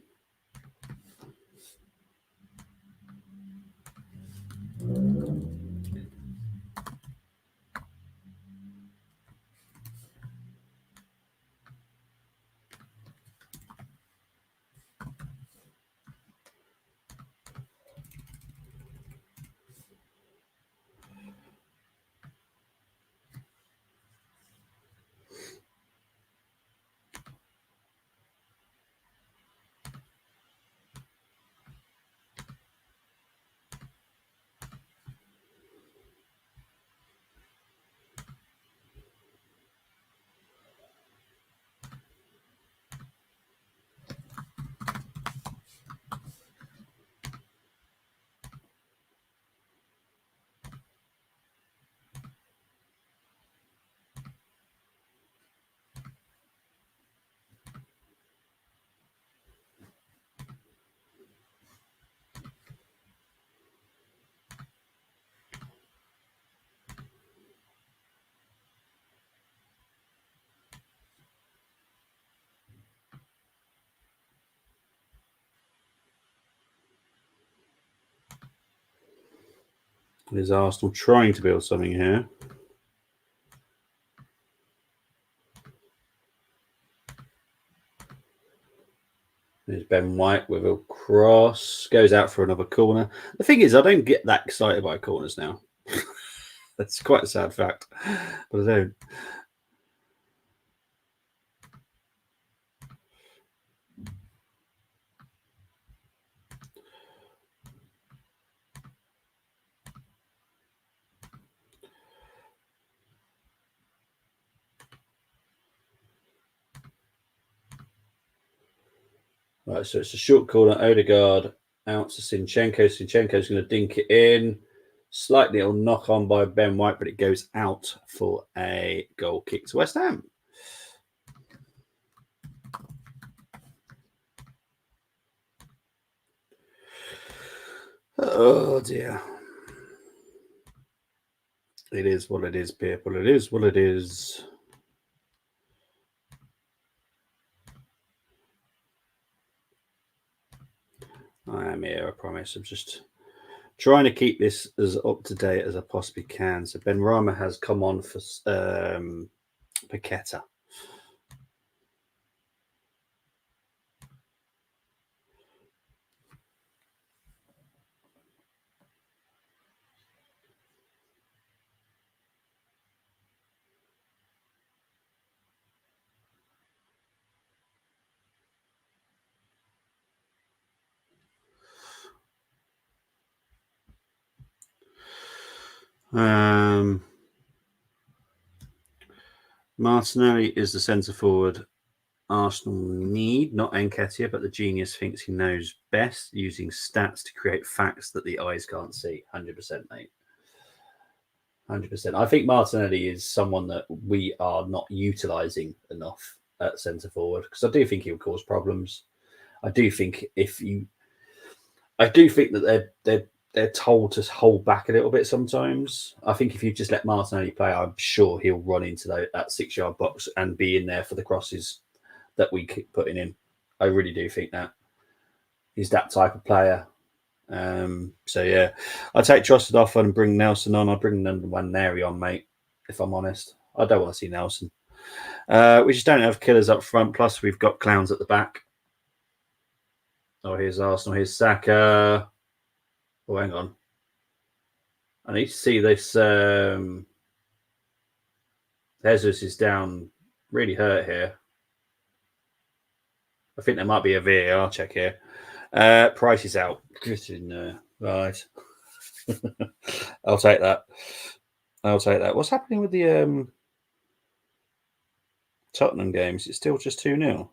Is Arsenal trying to build something here? There's Ben White with a cross. Goes out for another corner. The thing is, I don't get that excited by corners now. That's quite a sad fact, but I don't. Right, so it's a short corner. Odegaard out to Zinchenko. Zinchenko's going to dink it in. Slightly little knock on by Ben White, but it goes out for a goal kick to West Ham. Oh dear. It is what it is, people. It is what it is. I am here, I promise. I'm just trying to keep this as up to date as I possibly can. So Ben Rama has come on for Paqueta. Martinelli is the centre forward Arsenal need, not Nketiah, but the genius thinks he knows best, using stats to create facts that the eyes can't see. 100%, mate. 100%. I think Martinelli is someone that we are not utilising enough at centre forward, because I do think he'll cause problems. I do think that they're told to hold back a little bit sometimes. I think if you just let Martinelli play, I'm sure he'll run into that 6-yard box and be in there for the crosses that we keep putting in. I really do think that he's that type of player. So yeah, I take Trossard off and bring Nelson on. I bring Nwaneri on, mate. If I'm honest, I don't want to see Nelson. We just don't have killers up front. Plus, we've got clowns at the back. Oh, here's Arsenal. Here's Saka. Oh, hang on. I need to see this. Jesus is down. Really hurt here. I think there might be a VAR check here. Price is out. Right. I'll take that. What's happening with the Tottenham games? It's still just 2-0.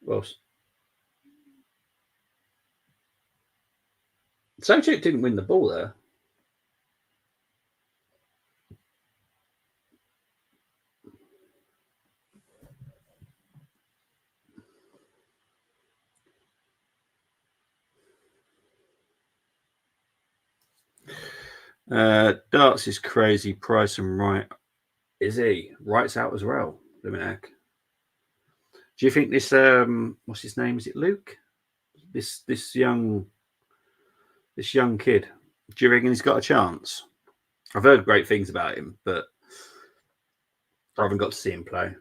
Well, Sojek didn't win the ball there. Darts is crazy. Price and Wright. Is he? Wright's out as well. Limitac. Do you think this what's his name? Is it Luke? This young kid. Do you reckon he's got a chance? I've heard great things about him, but I haven't got to see him play.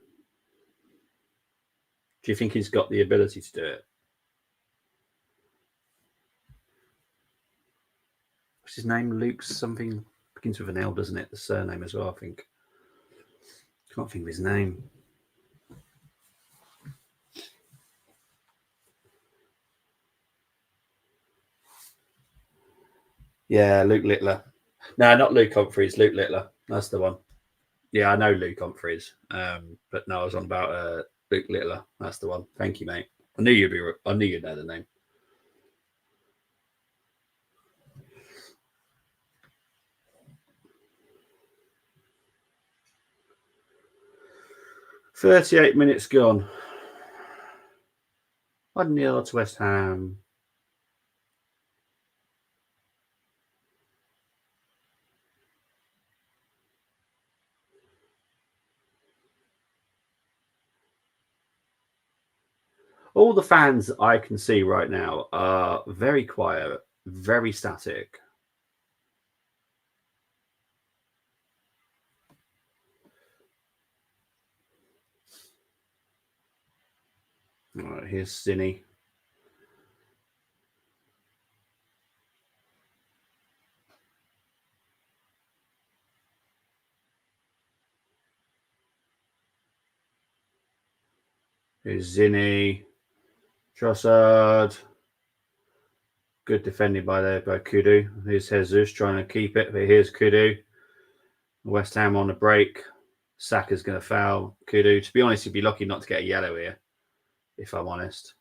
Do you think he's got the ability to do it? What's his name? Luke something. Begins with an L, doesn't it? The surname as well, I think. Can't think of his name. Yeah, Luke Littler. No, not Luke Humphreys. Luke Littler. That's the one. Yeah, I know Luke Humphreys. But no, I was on about Luke Littler. That's the one. Thank you, mate. I knew you'd know the name. "38 minutes gone. 1-0 to West Ham." All the fans I can see right now are very quiet, very static. All right, here's Zinny. Here's Zinny. Trossard. Good defending by Kudu. Here's Jesus trying to keep it, but here's Kudu. West Ham on the break. Saka's going to foul Kudu. To be honest, he'd be lucky not to get a yellow here, if I'm honest.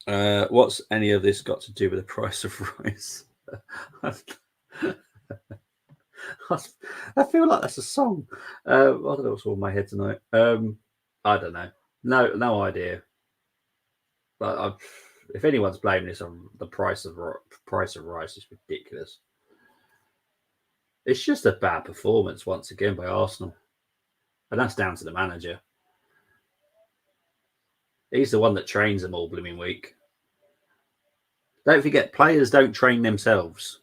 What's any of this got to do with the price of rice? I feel like that's a song. I don't know what's on my head tonight. I don't know. No idea. But if anyone's blaming this on the price of rice, it's ridiculous. It's just a bad performance once again by Arsenal, and that's down to the manager. He's the one that trains them all blooming week. Don't forget, players don't train themselves.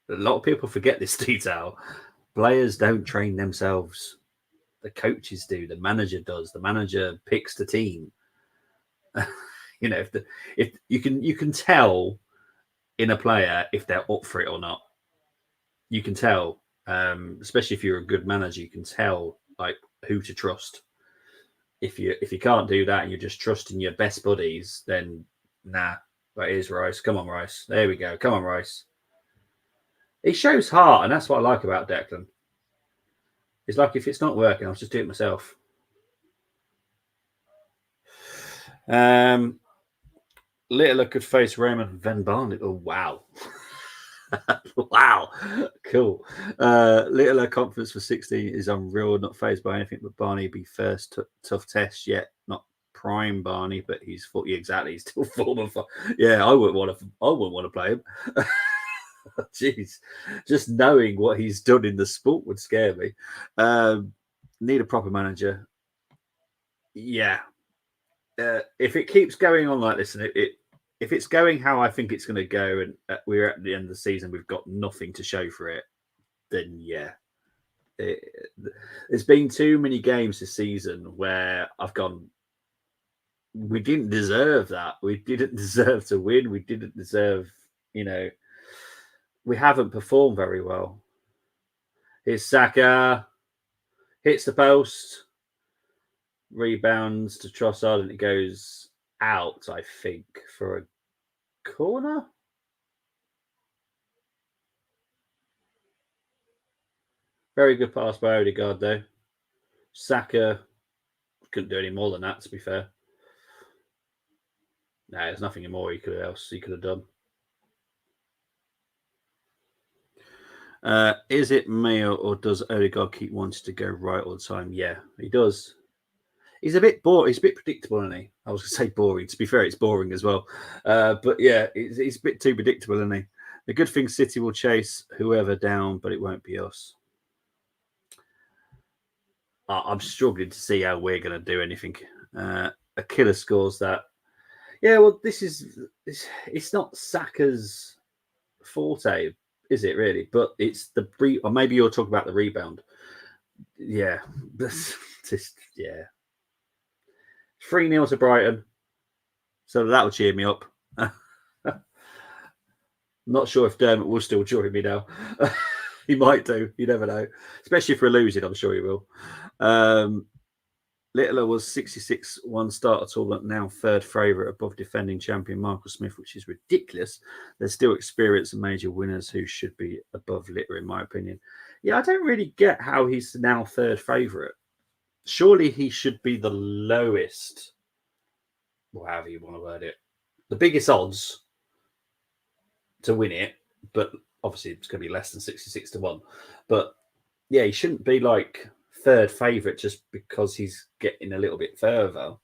A lot of people forget this detail. Players don't train themselves. The coaches do. The manager does. The manager picks the team. You know, if you can tell in a player if they're up for it or not. You can tell, especially if you're a good manager. You can tell like who to trust. If you can't do that and you're just trusting your best buddies, then nah. But here's Rice. Come on, Rice. There we go. Come on, Rice. He shows heart, and that's what I like about Declan. It's like if it's not working, I'll just do it myself. Littler could face Raymond Van Barnett. Oh, wow. Wow. Cool. Littler confidence for 16 is unreal, not phased by anything but Barney be first tough test yet. Not prime Barney, but he's 40 exactly. He's still former. Yeah, I wouldn't want to play him. Jeez, just knowing what he's done in the sport would scare me. Need a proper manager. Yeah. If it keeps going on like this, and if it's going how I think it's going to go, and we're at the end of the season, we've got nothing to show for it, then yeah. There's been too many games this season where I've gone, we didn't deserve that. We didn't deserve to win. We didn't deserve, we haven't performed very well. Here's Saka, hits the post, rebounds to Trossard, and it goes out, I think, for a corner. Very good pass by Odegaard, though. Saka couldn't do any more than that, to be fair. No, there's nothing more he could have done. Is it me or does Odegaard keep wanting to go right all the time? Yeah, he does. He's a bit boring. He's a bit predictable, isn't he? I was going to say boring. To be fair, it's boring as well. But yeah, he's a bit too predictable, isn't he? The good thing, City will chase whoever down, but it won't be us. I'm struggling to see how we're going to do anything. A killer scores that. Yeah, well, it's not Saka's forte, is it really? But it's or maybe you're talking about the rebound. Yeah, just yeah. 3-0 to Brighton, so that will cheer me up. Not sure if Dermot will still join me now. He might do. You never know. Especially if we're losing, I'm sure he will. Littler was 66 one starter tournament, now third favourite above defending champion Michael Smith, which is ridiculous. There's still experienced and major winners who should be above Littler, in my opinion. Yeah, I don't really get how he's now third favourite. Surely he should be the lowest, or however you want to word it, the biggest odds to win it, but obviously it's going to be less than 66 to 1. But yeah, he shouldn't be like third favourite just because he's getting a little bit further.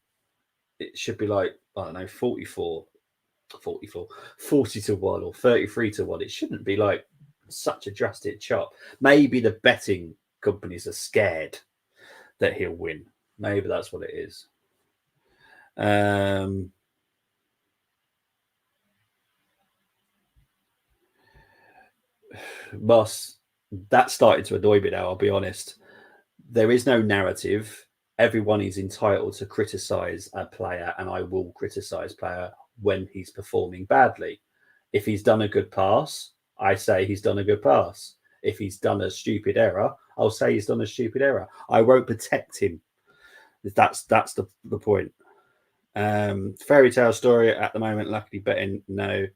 It should be like, I don't know, 40 to 1 or 33 to 1. It shouldn't be like such a drastic chop. Maybe the betting companies are scared that he'll win. Maybe that's what it is. Moss, that started to annoy me now, I'll be honest. There is no narrative. Everyone is entitled to criticise a player, and I will criticise player when he's performing badly. If he's done a good pass, I say he's done a good pass. If he's done a stupid error, I'll say he's done a stupid error. I won't protect him. That's the point. Fairy tale story at the moment. Luckily betting no.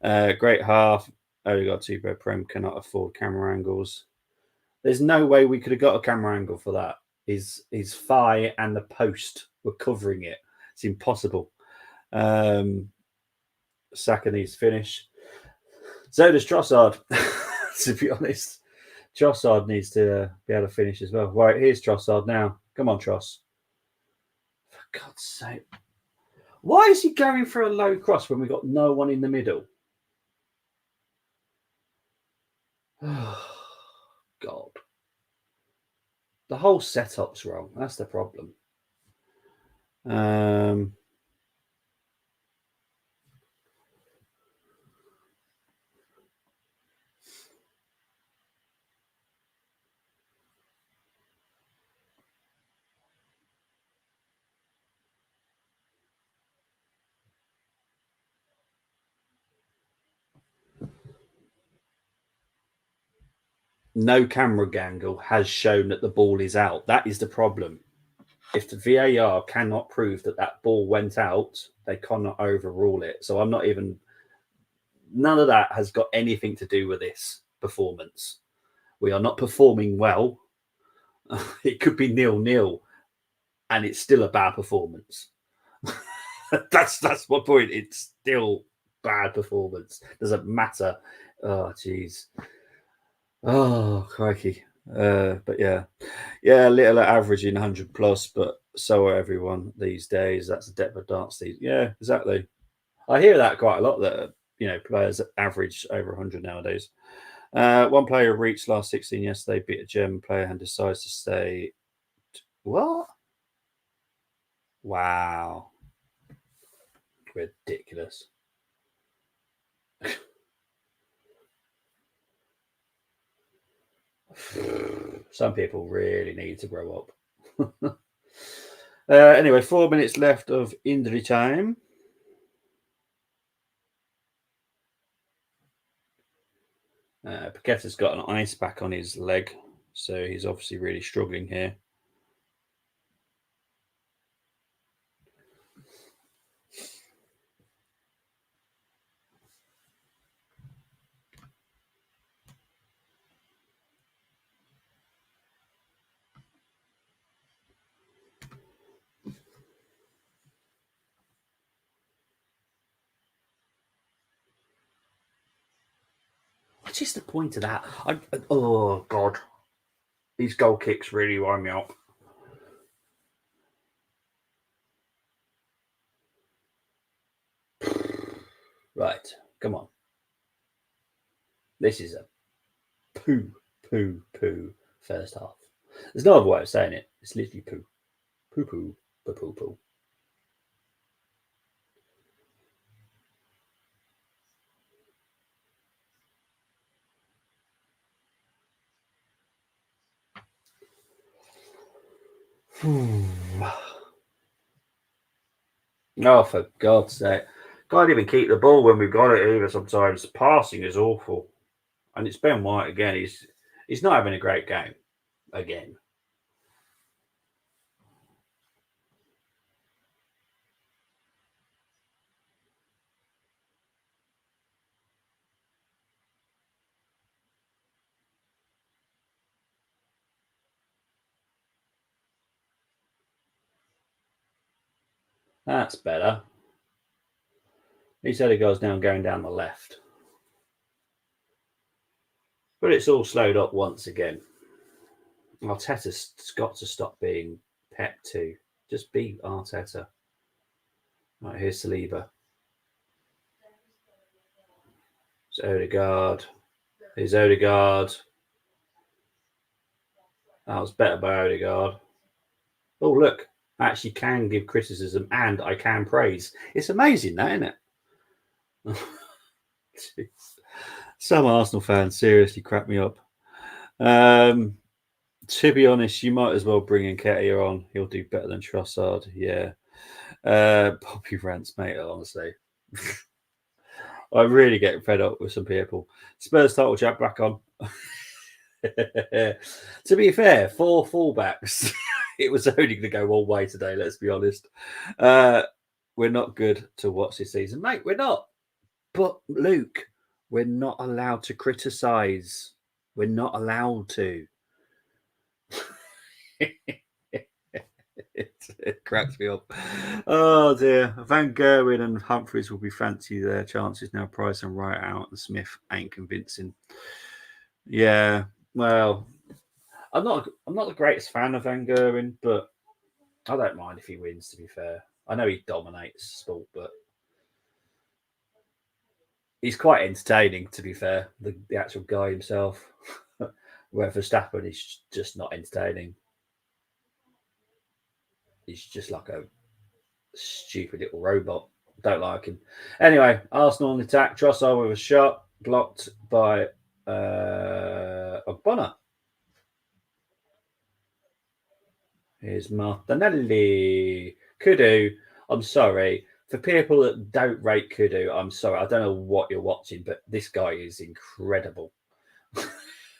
Great half. Odegaard 2 Prem cannot afford camera angles. There's no way we could have got a camera angle for that. His thigh and the post were covering it. It's impossible. Saka needs to finish. So does Trossard. To be honest, Trossard needs to be able to finish as well. Right, here's Trossard now. Come on, Tross. For God's sake. Why is he going for a low cross when we've got no one in the middle? Oh, God. The whole setup's wrong. That's the problem. No camera angle has shown that the ball is out. That is the problem. If the VAR cannot prove that that ball went out, they cannot overrule it. So I'm not even. None of that has got anything to do with this performance. We are not performing well. It could be 0-0, and it's still a bad performance. that's my point. It's still bad performance. Doesn't matter. Oh, jeez. Oh, crikey. But yeah, little averaging 100 plus, but so are everyone these days. That's the depth of darts. Yeah, exactly. I hear that quite a lot. That players average over 100 nowadays. One player reached last 16 yesterday, beat a German player, and decides to say, "What? Wow, ridiculous." Some people really need to grow up. Anyway, 4 minutes left of injury time. Paqueta's got an ice pack on his leg, so he's obviously really struggling here. What is the point of that? Oh, God. These goal kicks really wind me up. Right, come on. This is a poo first half. There's no other way of saying it. It's literally poo. Poo. Oh, for God's sake. Can't even keep the ball when we've got it either sometimes. Passing is awful. And it's Ben White again. He's not having a great game. Again. That's better. He said it goes down going down the left. But it's all slowed up once again. Arteta's got to stop being Pep too. Just be Arteta. Right, here's Saliba. It's Odegaard. Here's Odegaard. That was better by Odegaard. Oh, look. I actually can give criticism and I can praise. It's amazing, that, isn't it? Some Arsenal fans seriously crap me up. To be honest, you might as well bring in Nketiah on. He'll do better than Trossard. Yeah. Poppy rants, mate, honestly. I really get fed up with some people. Spurs title chat back on. To be fair, 4 fullbacks. It was only going to go one way today, let's be honest. we're not good to watch this season, mate. We're not. But Luke, we're not allowed to criticise. We're not allowed to. It cracks me up. Oh dear. Van Gerwen and Humphries will be fancy their chances now. Price and Wright out, and Smith ain't convincing. Yeah, well, I'm not the greatest fan of Van Gerwen, but I don't mind if he wins. To be fair, I know he dominates sport, but he's quite entertaining. To be fair, the actual guy himself. Where Verstappen is just not entertaining. He's just like a stupid little robot. Don't like him. Anyway, Arsenal on the attack. Trossard with a shot blocked by Ogbonna. Here's Martinelli. Kudu. I'm sorry. For people that don't rate Kudu, I'm sorry. I don't know what you're watching, but this guy is incredible.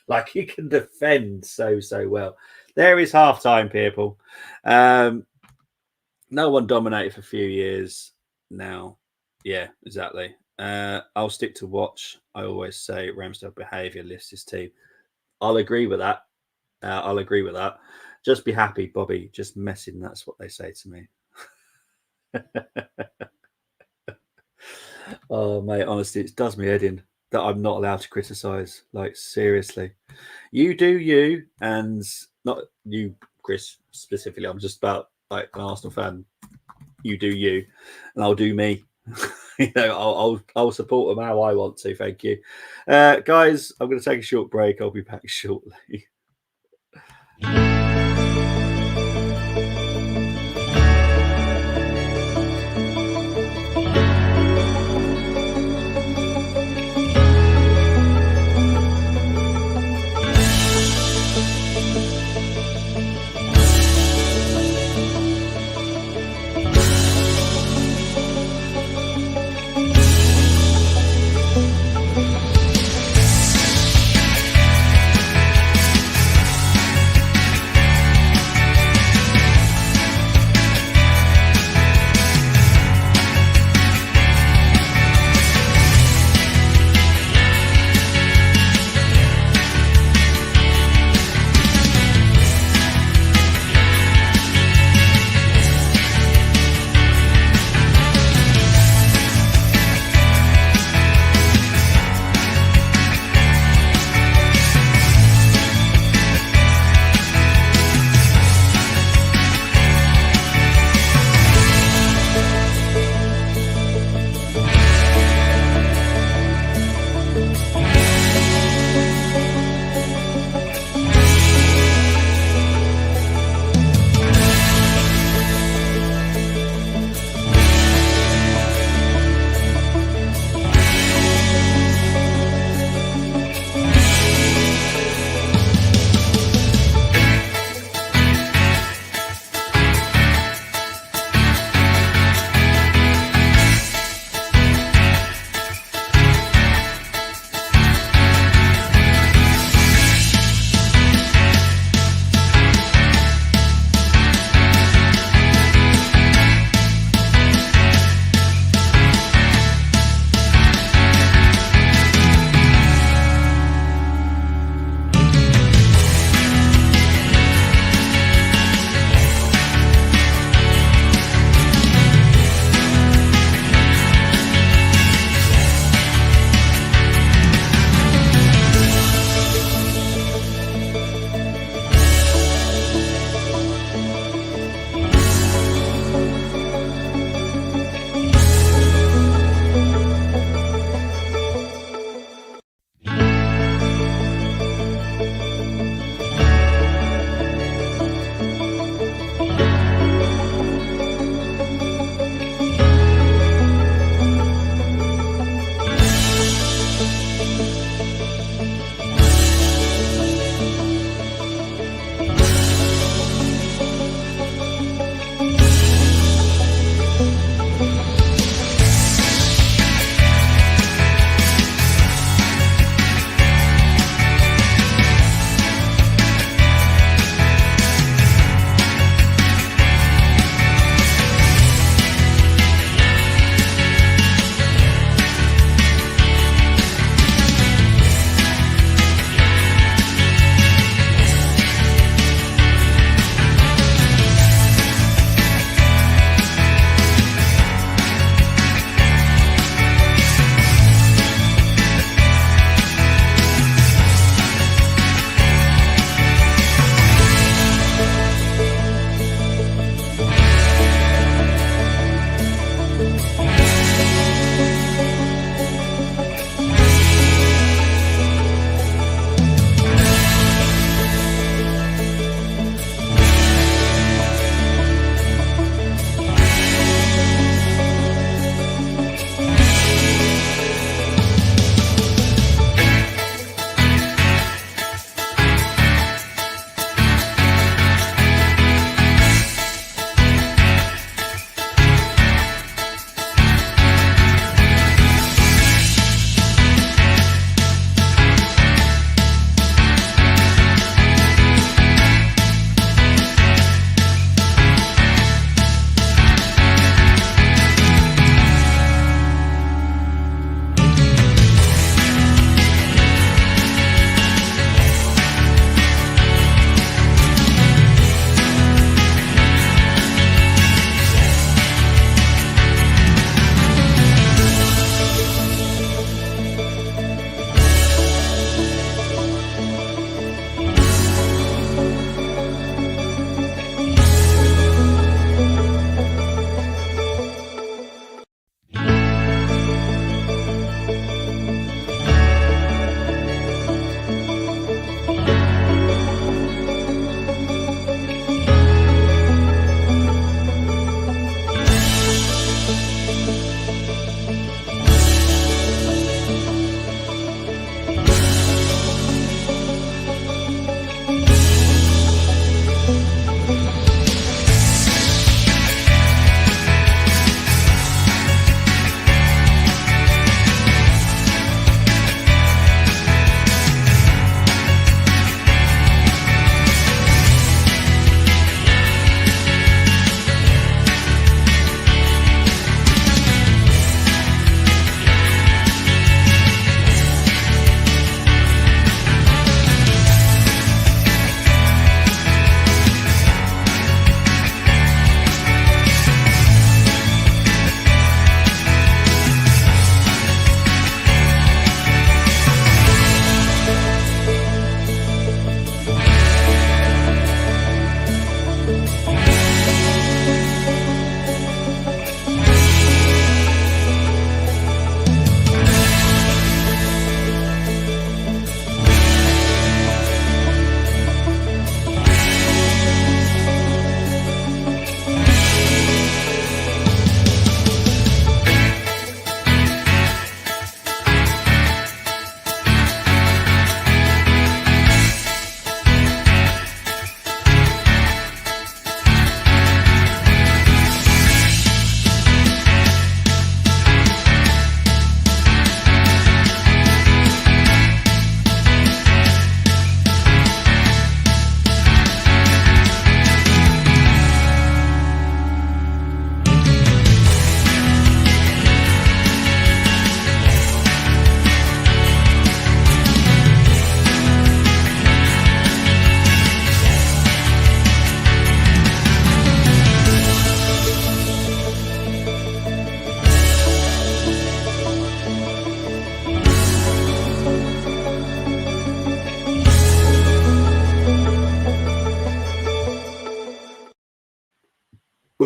Like, he can defend so well. There is half-time, people. No one dominated for a few years now. Yeah, exactly. I'll stick to watch. I always say Ramsdale behaviour lifts his team. I'll agree with that. Just be happy, Bobby. Just messing. That's what they say to me. Oh, mate, honestly, it does me head in that I'm not allowed to criticise. Like, seriously. You do you, and not you, Chris, specifically. I'm just about like an Arsenal fan. You do you, and I'll do me. I'll support them how I want to. Thank you, guys. I'm going to take a short break. I'll be back shortly.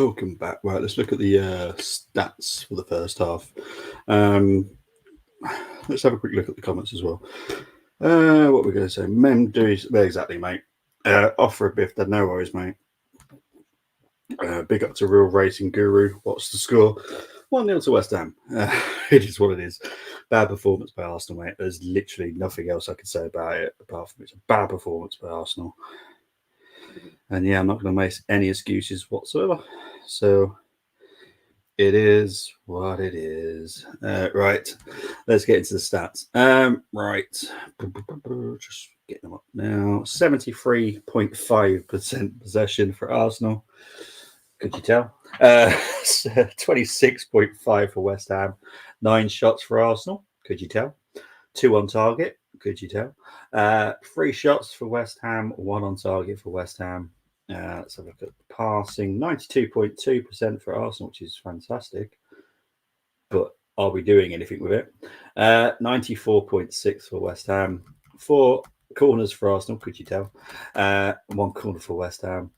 welcome back. Right, let's look at the stats for the first half. Let's have a quick look at the comments as well. What we're going to say, Mem do exactly, mate. Offer a biff, no worries, mate. Big up to Real Racing Guru. What's the score? 1-0 to West Ham. It is what it is. Bad performance by Arsenal, mate. There's literally nothing else I can say about it apart from it's a bad performance by Arsenal. And yeah, I'm not going to make any excuses whatsoever. So it is what it is. Right, let's get into the stats. Right, just getting them up now. 73.5% possession for Arsenal. Could you tell? 26.5 for West Ham. 9 shots for Arsenal. Could you tell? 2 on target. Could you tell? 3 shots for West Ham. 1 on target for West Ham. Let's have a look at passing. 92.2% for Arsenal, which is fantastic. But are we doing anything with it? 94.6 for West Ham. 4 corners for Arsenal. Could you tell? 1 corner for West Ham.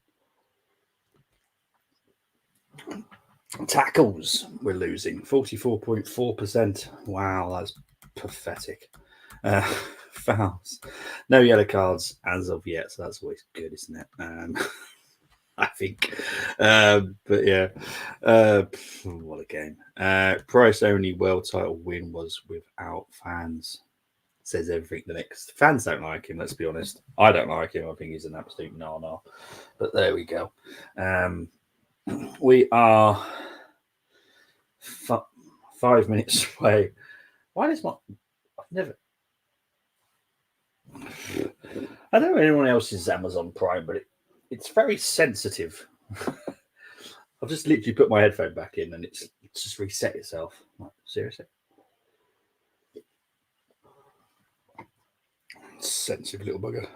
Tackles, we're losing 44.4%. Wow, that's pathetic. Fouls, no yellow cards as of yet, so that's always good, isn't it? I think. But yeah, what a game. Price only world title win was without fans. Says everything. The next fans don't like him. Let's be honest. I don't like him. I think he's an absolute no. But there we go. We are 5 minutes away. Why does my... I've never... I don't know anyone else's Amazon Prime, but it's very sensitive. I've just literally put my headphone back in and it's just reset itself. Like, seriously? Sensitive little bugger.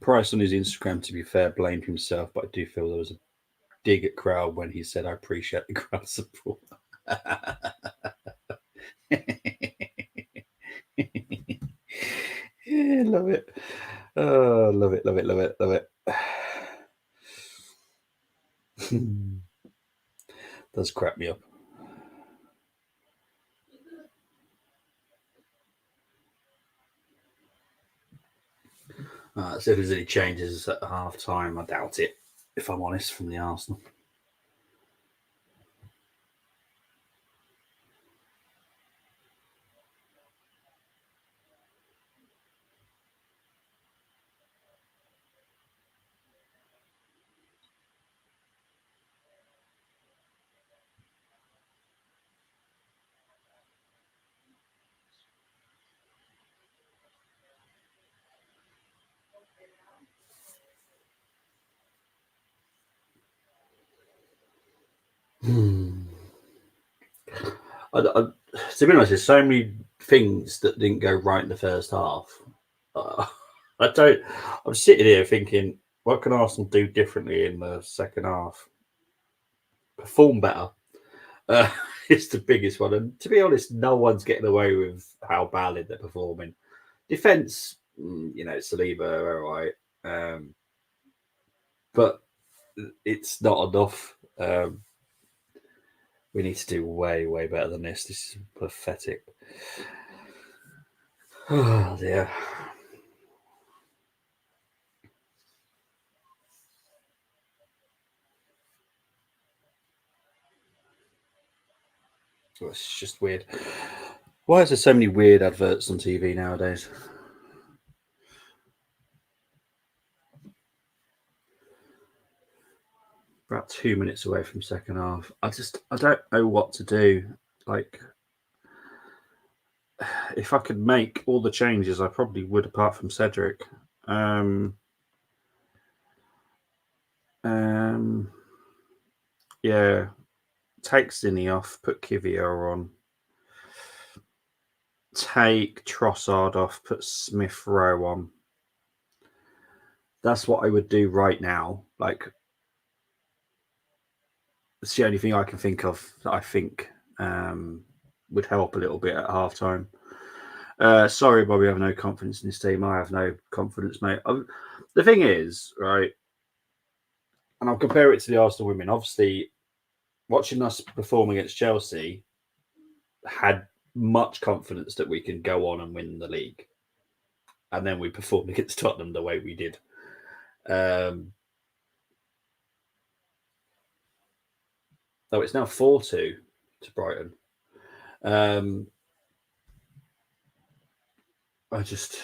Price on his Instagram, to be fair, blamed himself, but I do feel there was a dig at crowd when he said, "I appreciate the crowd support." Yeah, love it. Oh, love it. Does crap me up. So if there's any changes at half time, I doubt it, if I'm honest, from the Arsenal. To be honest, there's so many things that didn't go right in the first half. I'm sitting here thinking, what can Arsenal do differently in the second half? Perform better. It's the biggest one. And to be honest, no one's getting away with how badly they're performing. Defense, Saliba, all right. But it's not enough. We need to do way, way better than this. This is pathetic. Oh, dear. Oh, it's just weird. Why is there so many weird adverts on TV nowadays? About 2 minutes away from second half. I don't know what to do. Like, if I could make all the changes, I probably would, apart from Cedric. Yeah, take Zinni off, put Kivior on. Take Trossard off, put Smith Rowe on. That's what I would do right now. Like, it's the only thing I can think of that I think would help a little bit at halftime. Sorry, Bobby, I have no confidence in this team. I have no confidence, mate. The thing is, right, and I'll compare it to the Arsenal women. Obviously, watching us perform against Chelsea had much confidence that we can go on and win the league. And then we performed against Tottenham the way we did. So it's now 4-2 to Brighton. I just...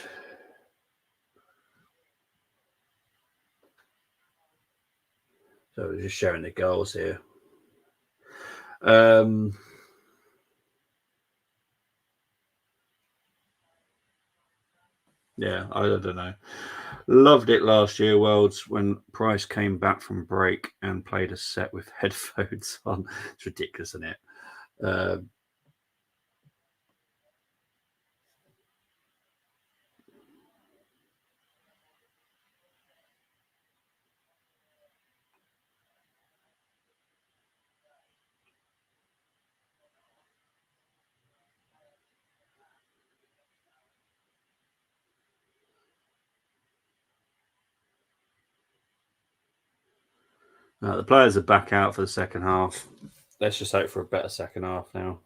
So we're just showing the goals here. Yeah, I don't know. Loved it last year, Worlds, when Price came back from break and played a set with headphones on. It's ridiculous, isn't it? The players are back out for the second half. Let's just hope for a better second half now.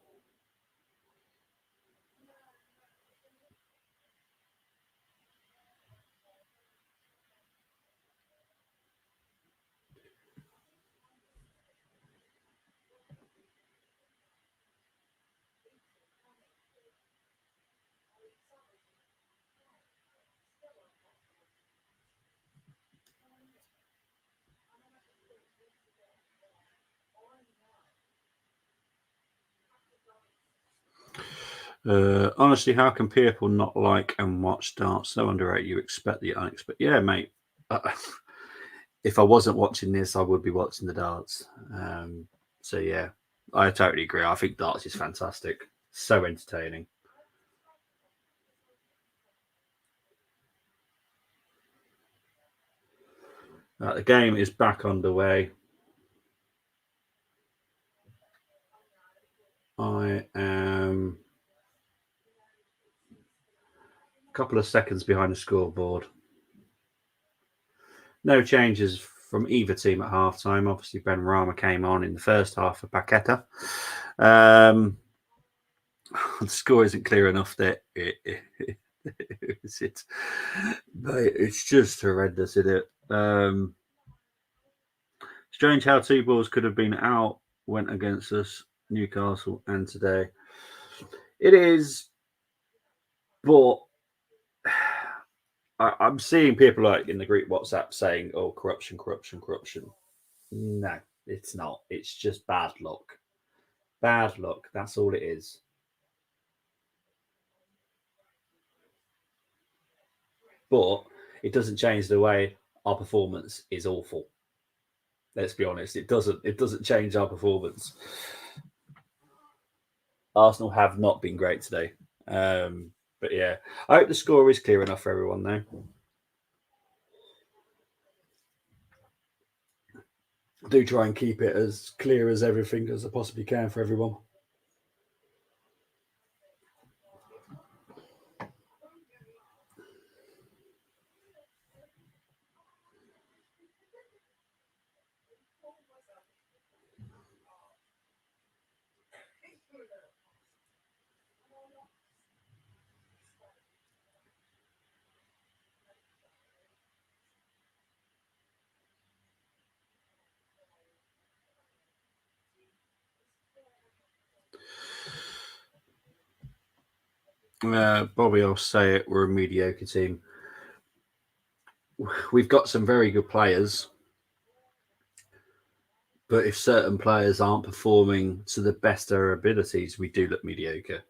Honestly, how can people not like and watch darts? So underrated. You expect the unexpected. Yeah, mate. If I wasn't watching this, I would be watching the darts. So yeah, I totally agree. I think darts is fantastic. So entertaining. The game is back underway. I am a couple of seconds behind the scoreboard. No changes from either team at halftime. Obviously, Ben Rama came on in the first half for Paqueta. The score isn't clear enough that it's just horrendous, isn't it? Strange how two balls could have been out, went against us, Newcastle, and today. It is, but I'm seeing people like in the group WhatsApp saying, "Oh, corruption, corruption, corruption." No, it's not. It's just bad luck. Bad luck. That's all it is. But it doesn't change the way our performance is awful. Let's be honest. It doesn't. It doesn't change our performance. Arsenal have not been great today. But yeah, I hope the score is clear enough for everyone though. Do try and keep it as clear as everything as I possibly can for everyone. Bobby, I'll say it. We're a mediocre team. We've got some very good players, but if certain players aren't performing to the best of their abilities, we do look mediocre.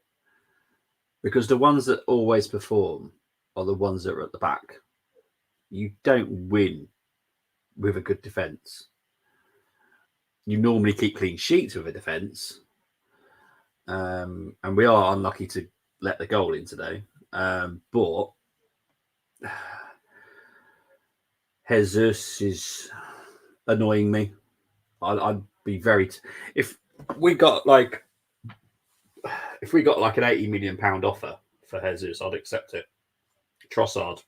Because the ones that always perform are the ones that are at the back. You don't win with a good defence. You normally keep clean sheets with a defence. And we are unlucky to let the goal in today. But Jesus is annoying me. I'd be very if we got like an 80 million pound offer for Jesus, I'd accept it. Trossard,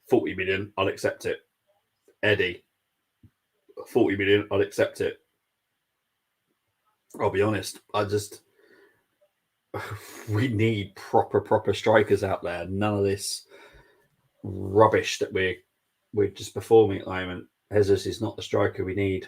40 million, I'd accept it. Eddie, 40 million, I'd accept it. I'll be honest. We need proper strikers out there. None of this rubbish that we're just performing at the moment. Jesus is not the striker we need.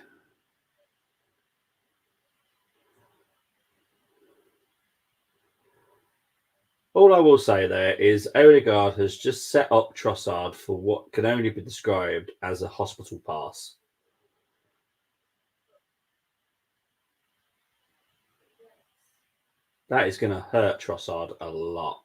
All I will say there is Odegaard has just set up Trossard for what can only be described as a hospital pass. That is going to hurt Trossard a lot.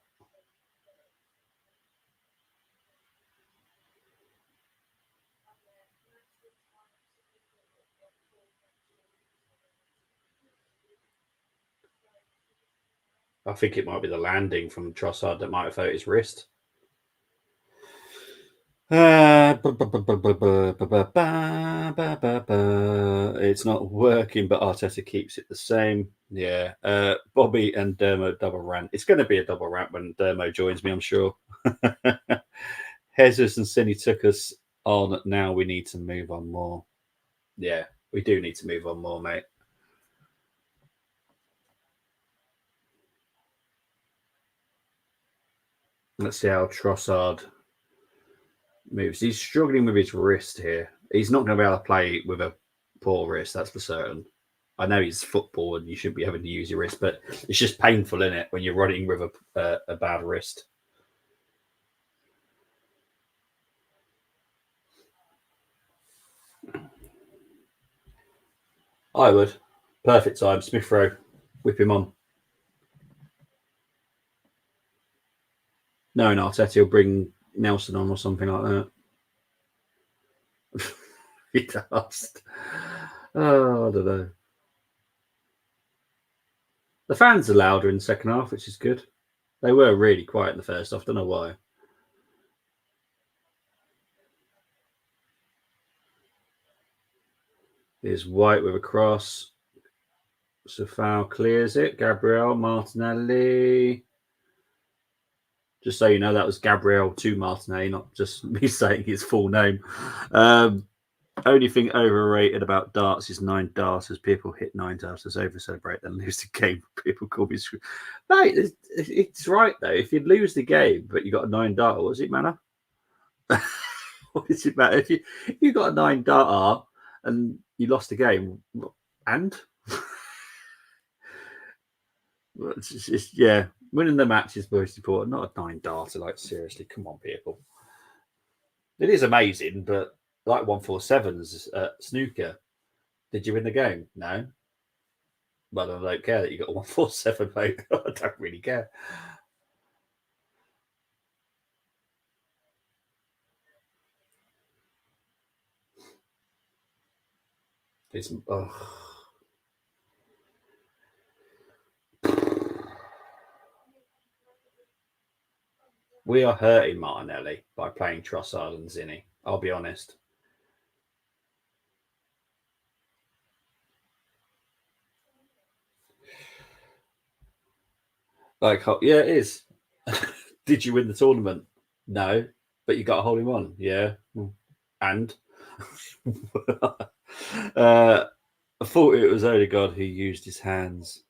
I think it might be the landing from Trossard that might have hurt his wrist. It's not working, but Arteta keeps it the same. Yeah. Bobby and Dermo double rant. It's going to be a double rant when Dermo joins me, I'm sure. Jesus and Cine took us on. Now we need to move on more. Yeah, we do need to move on more, mate. Let's see how Trossard moves. He's struggling with his wrist here. He's not going to be able to play with a poor wrist, that's for certain. I know he's football and you shouldn't be having to use your wrist, but it's just painful, isn't it, when you're running with a bad wrist. I would. Perfect time. Smith Rowe. Whip him on. No, Arteta will bring Nelson on or something like that. He does. Oh, I don't know. The fans are louder in the second half, which is good. They were really quiet in the first half. Don't know why. Here's White with a cross. Safao clears it. Gabriel Martinelli. Just so you know, that was Gabriel to Martinelli, not just me saying his full name. Only thing overrated about darts is 9 darts. As people hit 9 darts, over celebrate, then lose the game. People call me screw. Mate, it's right though. If you lose the game, but you got a 9 dart, what does it matter? What does it matter if you got a 9 dart and you lost the game? And yeah, winning the match is most important, not a 9 darter. Like seriously, come on, people. It is amazing, but like 147s at snooker. Did you win the game? No. But I don't care that you got a 147, mate. I don't really care. It's We are hurting Martinelli by playing Trossard and Zinni. I'll be honest. Like, yeah, it is. Did you win the tournament? No, but you got a hole in one. Yeah, and I thought it was Odegaard who used his hands.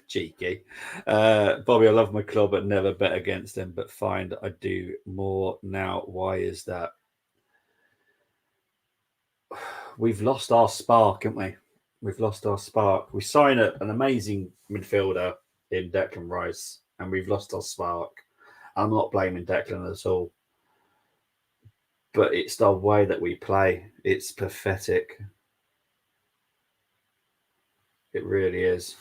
Cheeky. Bobby, I love my club, but never bet against them. But find I do more now. Why is that? We've lost our spark, haven't we? We've lost our spark. We sign an amazing midfielder in Declan Rice, and we've lost our spark. I'm not blaming Declan at all, but it's the way that we play. It's pathetic. It really is.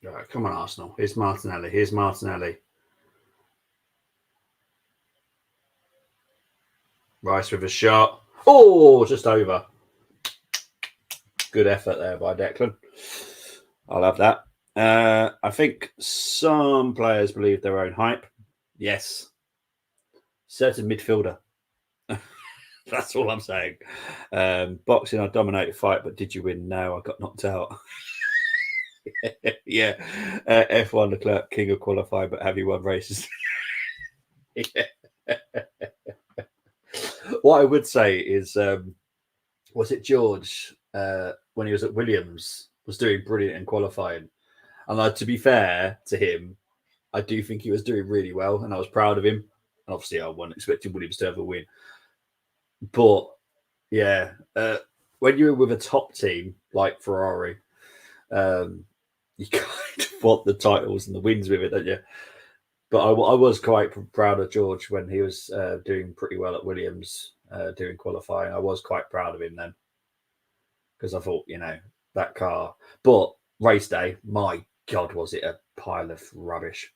Right, come on, Arsenal. Here's Martinelli. Here's Martinelli. Rice with a shot. Oh, just over. Good effort there by Declan. I'll have that. I think some players believe their own hype. Yes. Certain midfielder. That's all I'm saying. Boxing, I dominated fight, but did you win? No, I got knocked out. Yeah. F1 Leclerc, king of qualifying, but have you won races? Yeah. What I would say is, was it George when he was at Williams was doing brilliant in qualifying? And to be fair to him, I do think he was doing really well, and I was proud of him. And obviously, I wasn't expecting Williams to have a win. But yeah, when you're with a top team like Ferrari, you kind of want the titles and the wins with it, don't you? But I was quite proud of George when he was doing pretty well at Williams, doing qualifying. I was quite proud of him then because I thought, that car. But race day, my God, was it a pile of rubbish.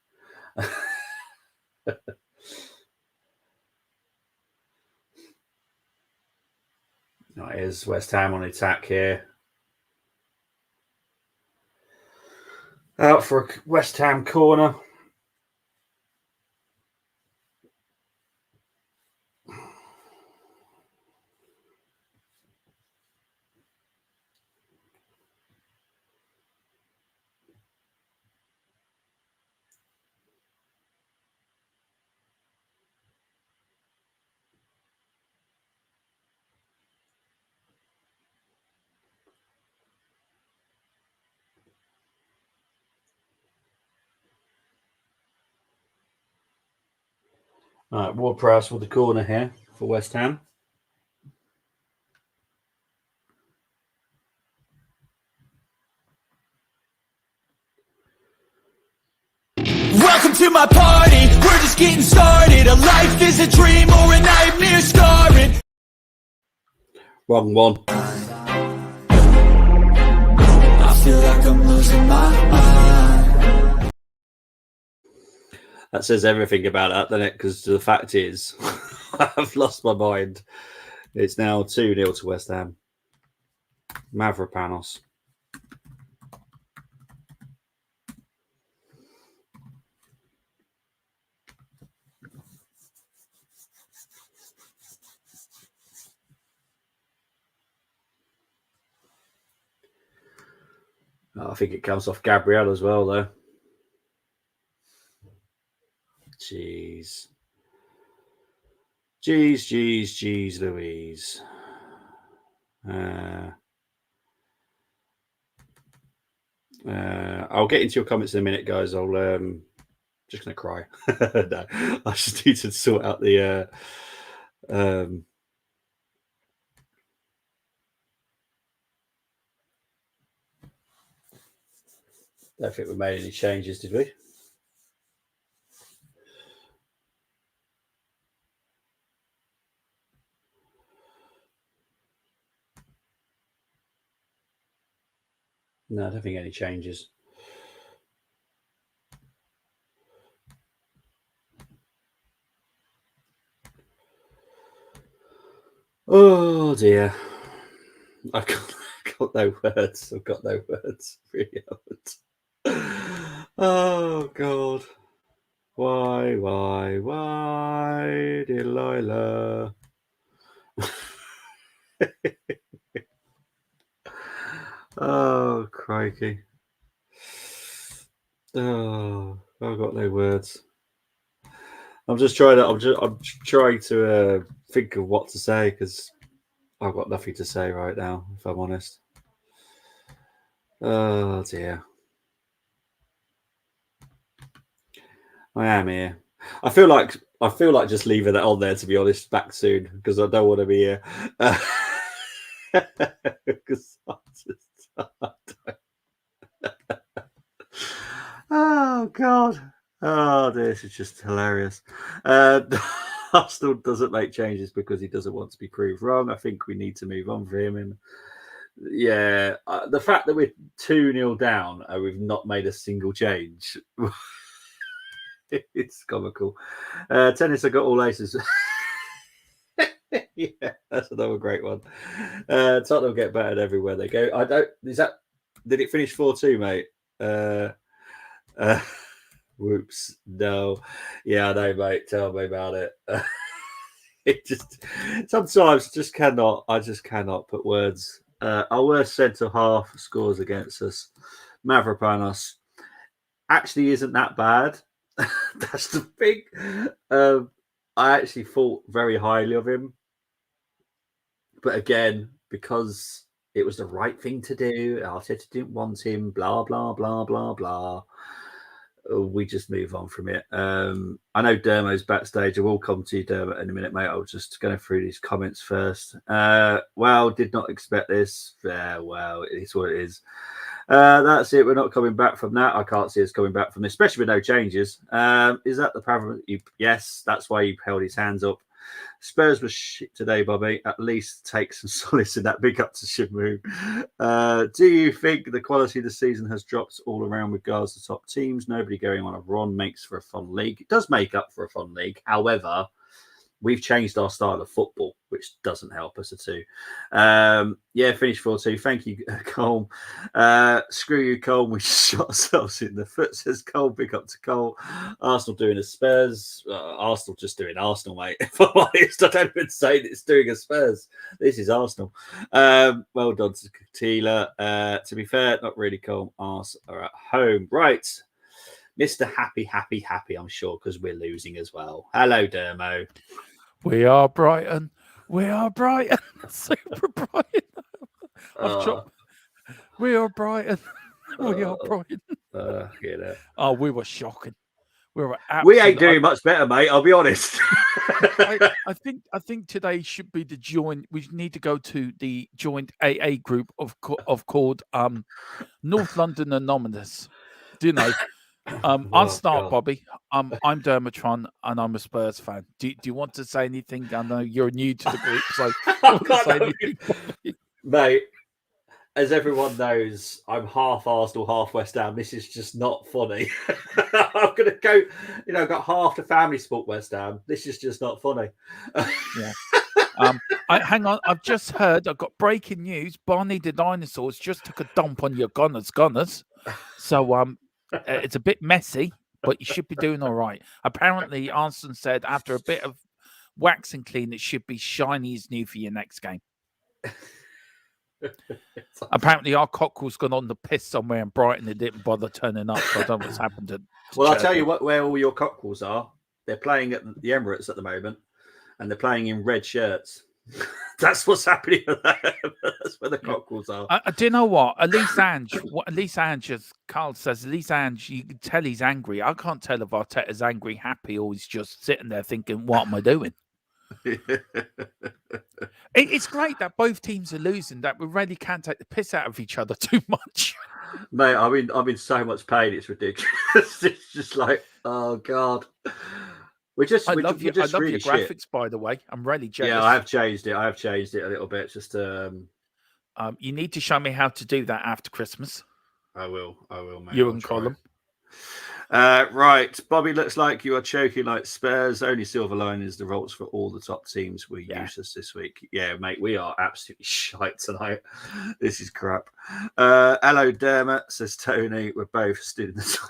Right, here's West Ham on attack here. Out for a West Ham corner. All right, Ward-Prowse with the corner here for West Ham. Welcome to my party, we're just getting started. A life is a dream or a nightmare scarring. Wrong one. I feel like I'm losing my mind. That says everything about that, doesn't it? Because the fact is, I've lost my mind. It's now 2-0 to West Ham. Mavropanos. I think it comes off Gabriel as well, though. Jeez, Louise. I'll get into your comments in a minute, guys. I'll just gonna cry. No, I just need to sort out the don't think we made any changes, did we? No, I don't think any changes. Oh dear. I've got no words. I've got no words. Really haven't. Oh God. Why, Delilah? Oh, crikey. Oh, I've got no words. I'm trying to think of what to say because I've got nothing to say right now, if I'm honest. Oh dear. I am here. I feel like just leaving that on there, to be honest, back soon because I don't want to be here. Because oh God. Oh, this is just hilarious. Arsenal doesn't make changes because he doesn't want to be proved wrong. I think we need to move on for him. And Yeah, the fact that we're 2-0 down and we've not made a single change, it's comical. Tennis, I got all aces. Yeah, that's another great one. Tottenham get battered everywhere they go. I don't. Did it finish 4-2, mate? Whoops, no. Yeah, I know, mate. Tell me about it. It just sometimes I just cannot put words. Our worst centre half scores against us. Mavropanos actually isn't that bad. That's the thing. I actually thought very highly of him, but again, because it was the right thing to do, Arteta didn't want him. Blah blah blah blah blah. We just move on from it. I know Dermo's backstage. I will come to you, Dermo, in a minute, mate. I was just going through these comments first. Well, did not expect this. Well, it's what it is. That's it. We're not coming back from that. I can't see us coming back from this, especially with no changes. Is that the problem? Yes, that's why you held his hands up. Spurs was shit today, Bobby. At least take some solace in that. Big up to Shimu. Do you think the quality of the season has dropped all around with regards to top teams? Nobody going on a run makes for a fun league. It does make up for a fun league. However, we've changed our style of football, which doesn't help us at all. Yeah, finished 4-2. Thank you, Cole. Screw you, Cole. We shot ourselves in the foot, says Cole. Big up to Cole. Arsenal doing a Spurs. Arsenal just doing Arsenal, mate. If I'm honest, I don't even say it's doing a Spurs. This is Arsenal. Well done to Katila. To be fair, not really, Cole. Arse are at home. Right. Mr. Happy, I'm sure, because we're losing as well. Hello, Dermo. We are Brighton. We are Brighton. Super Brighton. We are Brighton. We are Brighton. Oh, we were shocking. We ain't doing much better, mate. I'll be honest. I think today should be the joint. We need to go to the joint AA group of called North London Anonymous. Do you know? I'll start, Bobby. I'm Dermatron, and I'm a Spurs fan. Do you want to say anything? I know you're new to the group, so I can't say anything, mate. As everyone knows, I'm half Arsenal, half West Ham. This is just not funny. I'm gonna go. I've got half the family support West Ham. This is just not funny. Yeah. Hang on. I've just heard. I've got breaking news. Barney the Dinosaurs just took a dump on your Gunners. So it's a bit messy, but you should be doing all right. Apparently, Arsenal said after a bit of wax and clean, it should be shiny as new for your next game. Apparently, our cockerel's gone on the piss somewhere in Brighton and didn't bother turning up. So I don't know what's happened to well, I'll tell you where all your cockerels are. They're playing at the Emirates at the moment, and they're playing in red shirts. That's what's happening. That's where the cockerels are. Do you know what? Elise Ange, as Carl says, Elise Ange, you can tell he's angry. I can't tell if Arteta's angry, happy, or he's just sitting there thinking, what am I doing? It's great that both teams are losing, that we really can't take the piss out of each other too much. Mate, I'm in so much pain, it's ridiculous. It's just like, oh, God. I love your really graphics, shit. By the way. I'm really jealous. Yeah, I have changed it a little bit. Just you need to show me how to do that after Christmas. I will, mate. You and Colin. Right, Bobby, looks like you are choking like Spurs. Only silver lining is the results for all the top teams were useless this week. Yeah, mate, we are absolutely shite tonight. This is crap. Hello, Dermot, says Tony. We're both still in the title.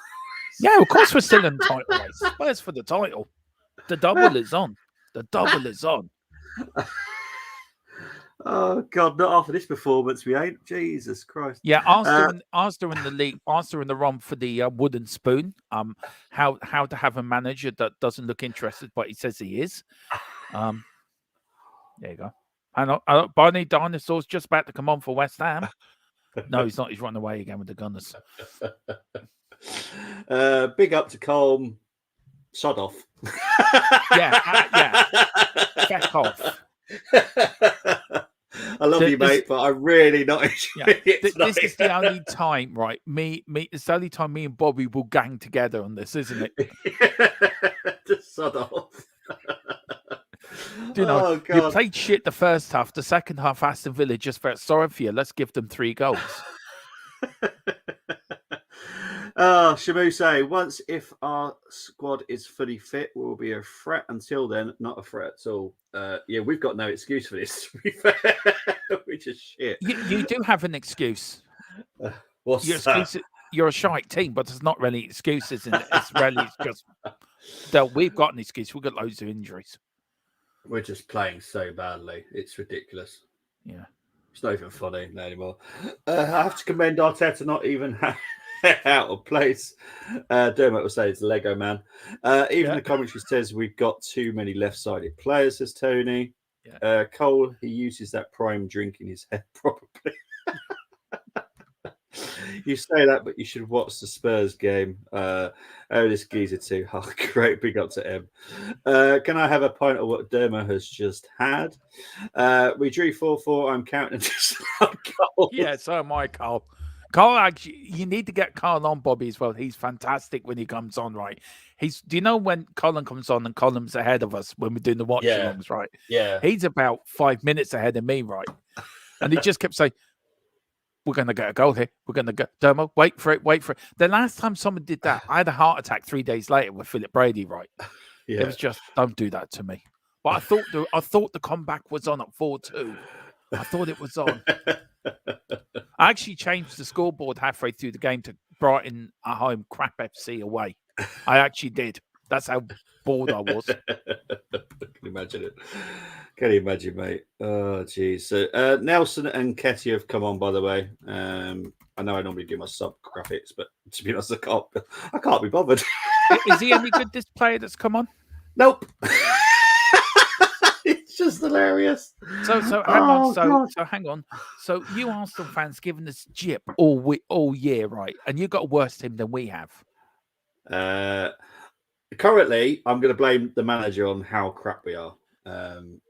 Yeah, of course we're still in the title race. Spurs for the title. The double is on. The double is on. Oh God! Not after this performance, we ain't. Jesus Christ! Yeah, Arsenal in the league. Arsenal in the run for the wooden spoon. How to have a manager that doesn't look interested, but he says he is. There you go. And Barney Dinosaur's just about to come on for West Ham. No, he's not. He's running away again with the Gunners. Big up to Colm. Sod off. Yeah. Feck off. I love you, mate, but I'm really not enjoying it tonight. This is the only time, right? It's the only time me and Bobby will gang together on this, isn't it? Just sod off. You know, Oh, you God. played shit the first half. The second half, Aston Villa just felt sorry for you. Let's give them 3 goals. Oh, Shamuse, once if our squad is fully fit, we'll be a threat. Until then, not a threat at all. Yeah, we've got no excuse for this, to be fair. We're just shit. You do have an excuse. What's Your that? excuse, you're a shite team, but there's not really excuses in it. It's just that we've got an excuse. We've got loads of injuries. We're just playing so badly. It's ridiculous. Yeah. It's not even funny anymore. I have to commend Arteta not even out of place. Dermot will say it's Lego man. Even the commentary says we've got too many left-sided players, says Tony. Yeah. Cole, he uses that prime drink in his head probably. You say that, but you should watch the Spurs game. This geezer too. Oh, great, big up to him. Can I have a pint of what Derma has just had? We drew 4-4. I'm counting goals. Yeah, so am I, Carl. Carl, actually, you need to get Carl on, Bobby, as well. He's fantastic when he comes on, right? Do you know when Colin comes on and Colin's ahead of us when we're doing the watch-alongs, right? Yeah. He's about 5 minutes ahead of me, right? And he just kept saying, we're going to get a goal here. We're going to go. Dermo, wait for it. The last time someone did that, I had a heart attack 3 days later with Philip Brady, right? Yeah. It was just, don't do that to me. But I thought the comeback was on at 4-2. I thought it was on. I actually changed the scoreboard halfway through the game to Brighton at home, crap FC away. I actually did. That's how bored I was. Can you imagine it? Can you imagine, mate? Oh, geez. So Nelson and Ketty have come on, by the way. I know I normally do my sub graphics, but to be honest, I can't be bothered. Is he any good, this player that's come on? Nope. It's just hilarious. So hang on. So you Arsenal fans giving us jip all year, right? And you got a worse team than we have. Currently, I'm going to blame the manager on how crap we are.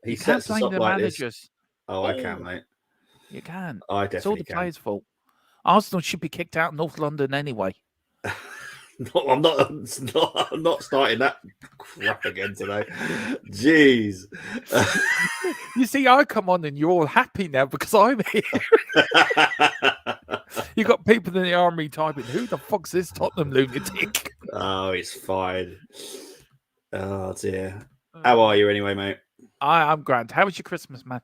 He sets us up like this. Oh, I can, mate. You can. I definitely It's all the can. players' fault. Arsenal should be kicked out of North London anyway. No, I'm not starting that crap again today. Jeez. You see, I come on and you're all happy now because I'm here. You got people in the army typing, who the fuck's this Tottenham lunatic? Oh, it's fine. Oh, dear. How are you anyway, mate? I'm grand. How was your Christmas, man?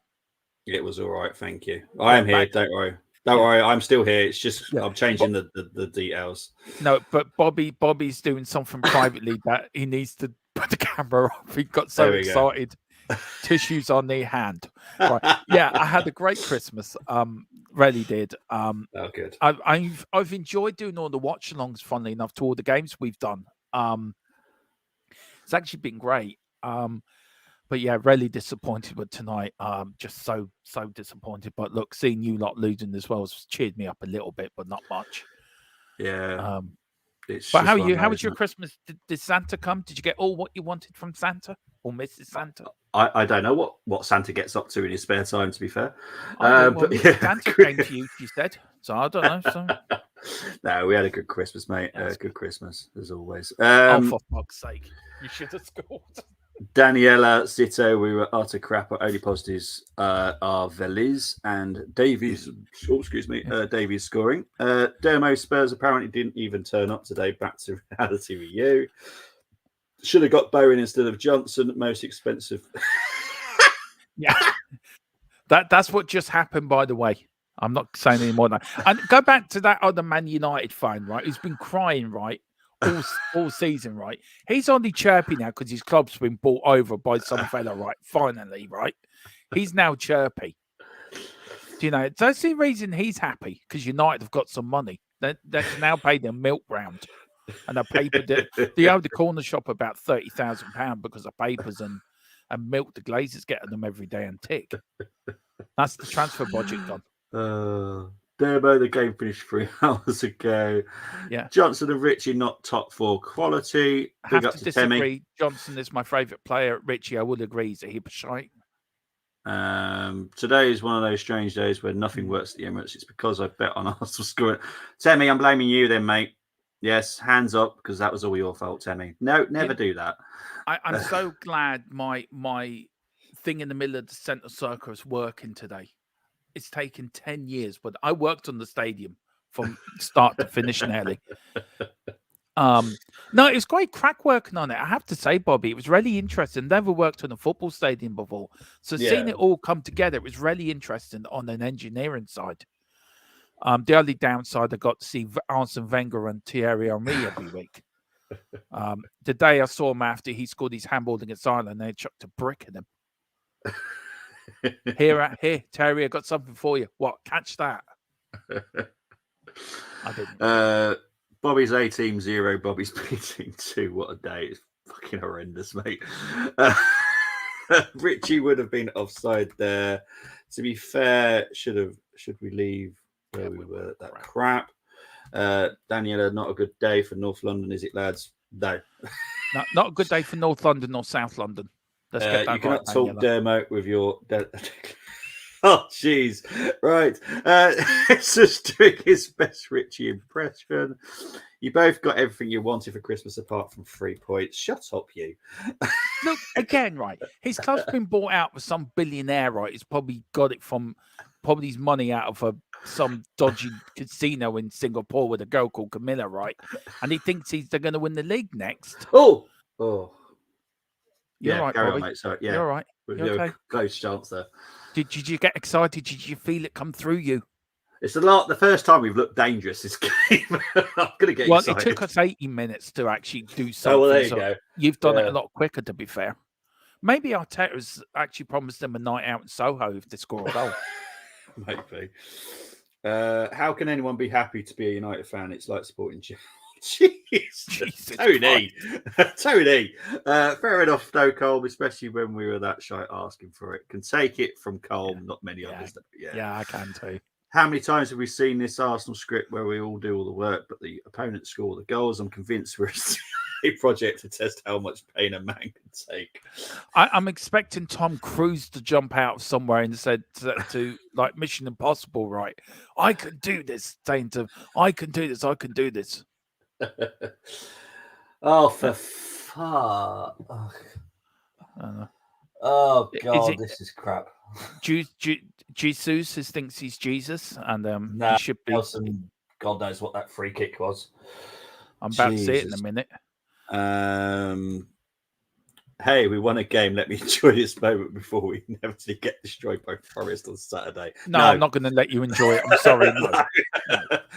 It was all right, thank you. I am here, don't worry. Don't worry, I'm still here. It's just I'm changing the details. No, but Bobby's doing something privately that he needs to put the camera off. He got so excited. Tissues on the hand. Right. Yeah, I had a great Christmas. Really did. Oh, good. I've enjoyed doing all the watch-alongs, funnily enough, to all the games we've done. It's actually been great. But yeah, really disappointed with tonight. Just so disappointed. But look, seeing you lot losing as well has cheered me up a little bit, but not much. Yeah. But how are you? How was your Christmas? Did Santa come? Did you get all what you wanted from Santa or Mrs. Santa? I don't know what Santa gets up to in his spare time, to be fair. But yeah, Santa came to you, you said. So I don't know. So. No, we had a good Christmas, mate. Good Christmas, as always. For fuck's sake. You should have scored. Daniela Zito, we were utter crap. Our only positives are Veliz and Davies. Oh, excuse me, Davies scoring. Dermo Spurs apparently didn't even turn up today. Back to reality with you. Should have got Bowen instead of Johnson. Most expensive. Yeah, that's what just happened. By the way, I'm not saying any more than that. And go back to that other Man United fan, right? Who's been crying, right? All season, right? He's only chirpy now because his club's been bought over by some fella, right? Finally, right? He's now chirpy. Do you know? That's the reason he's happy, because United have got some money. They can now pay their milk round, and they papered they owe the corner shop about £30,000 because of papers and milk the Glazers get at them every day and tick. That's the transfer budget done. Dermo, the game finished 3 hours ago. Yeah. Johnson and Richie, not top 4 quality. I have to disagree. Temi. Johnson is my favourite player. Richie, I would agree, he's a heap of shite. Today is one of those strange days where nothing works at the Emirates. It's because I bet on Arsenal scoring. Temi, I'm blaming you then, mate. Yes, hands up, because that was all your fault, Temi. No, never do that. I'm so glad my thing in the middle of the centre circle is working today. It's taken 10 years, but I worked on the stadium from start to finish nearly. No, it was great crack working on it. I have to say, Bobby, it was really interesting. Never worked on a football stadium before. So seeing it all come together, it was really interesting on an engineering side. The only downside, I got to see Arsene Wenger and Thierry Henry every week. The day I saw him after he scored his handball against Ireland, they chucked a brick at him. Here, Terry, I got something for you. What? Catch that. I didn't. Bobby's A team 0, Bobby's B team 2. What a day. It's fucking horrendous, mate. Richie would have been offside there. To be fair, should we leave where we were? That crap. Daniela, not a good day for North London, is it, lads? No. Not a good day for North London or South London. Let's get that. You cannot talk Dermo with your. Oh, jeez. Right. It's just doing his best Richie impression. You both got everything you wanted for Christmas apart from 3 points. Shut up, you. Look, again, right. His club's been bought out with some billionaire, right? He's probably got it from his money out of some dodgy casino in Singapore with a girl called Camilla, right? And he thinks they're going to win the league next. Oh. You're right, carry Bobby. on, mate. Sorry. Yeah. You're right. You're okay. Close chance there. Did you get excited? Did you feel it come through you? It's the first time we've looked dangerous this game. I'm going to get excited. It took us 80 minutes to actually do something. Oh, well, there you go. You've done it a lot quicker, to be fair. Maybe Arteta's actually promised them a night out in Soho if they score a goal. Maybe. How can anyone be happy to be a United fan? It's like supporting Jesus, Tony. Tony. Fair enough, though, Colm, especially when we were that shy asking for it. Can take it from Colm, not many others. Yeah, I can too. How many times have we seen this Arsenal script where we all do all the work, but the opponents score the goals? I'm convinced we're a project to test how much pain a man can take. I'm expecting Tom Cruise to jump out of somewhere and said to like Mission Impossible, right? I can do this, saying to I can do this, I can do this. Oh, for fuck. Oh, God, this is crap. Jesus thinks he's Jesus, and he should be. Nelson, God knows what that free kick was. I'm about to see it in a minute. Hey, we won a game. Let me enjoy this moment before we inevitably get destroyed by Forest on Saturday. No, I'm not going to let you enjoy it. I'm sorry.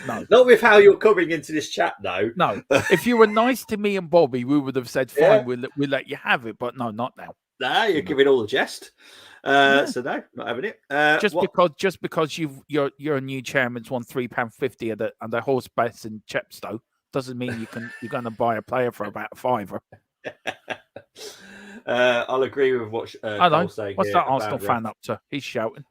No. Not with how you're coming into this chat, though. No. If you were nice to me and Bobby, we would have said, fine, we'll let you have it. But no, not now. No, you're giving all the jest. So no, not having it. Just because you're a new chairman's won £3.50 at the horse bets in Chepstow doesn't mean you're going to buy a player for about £5. I'll agree with what Cole's saying. What's that Arsenal fan up to? He's shouting.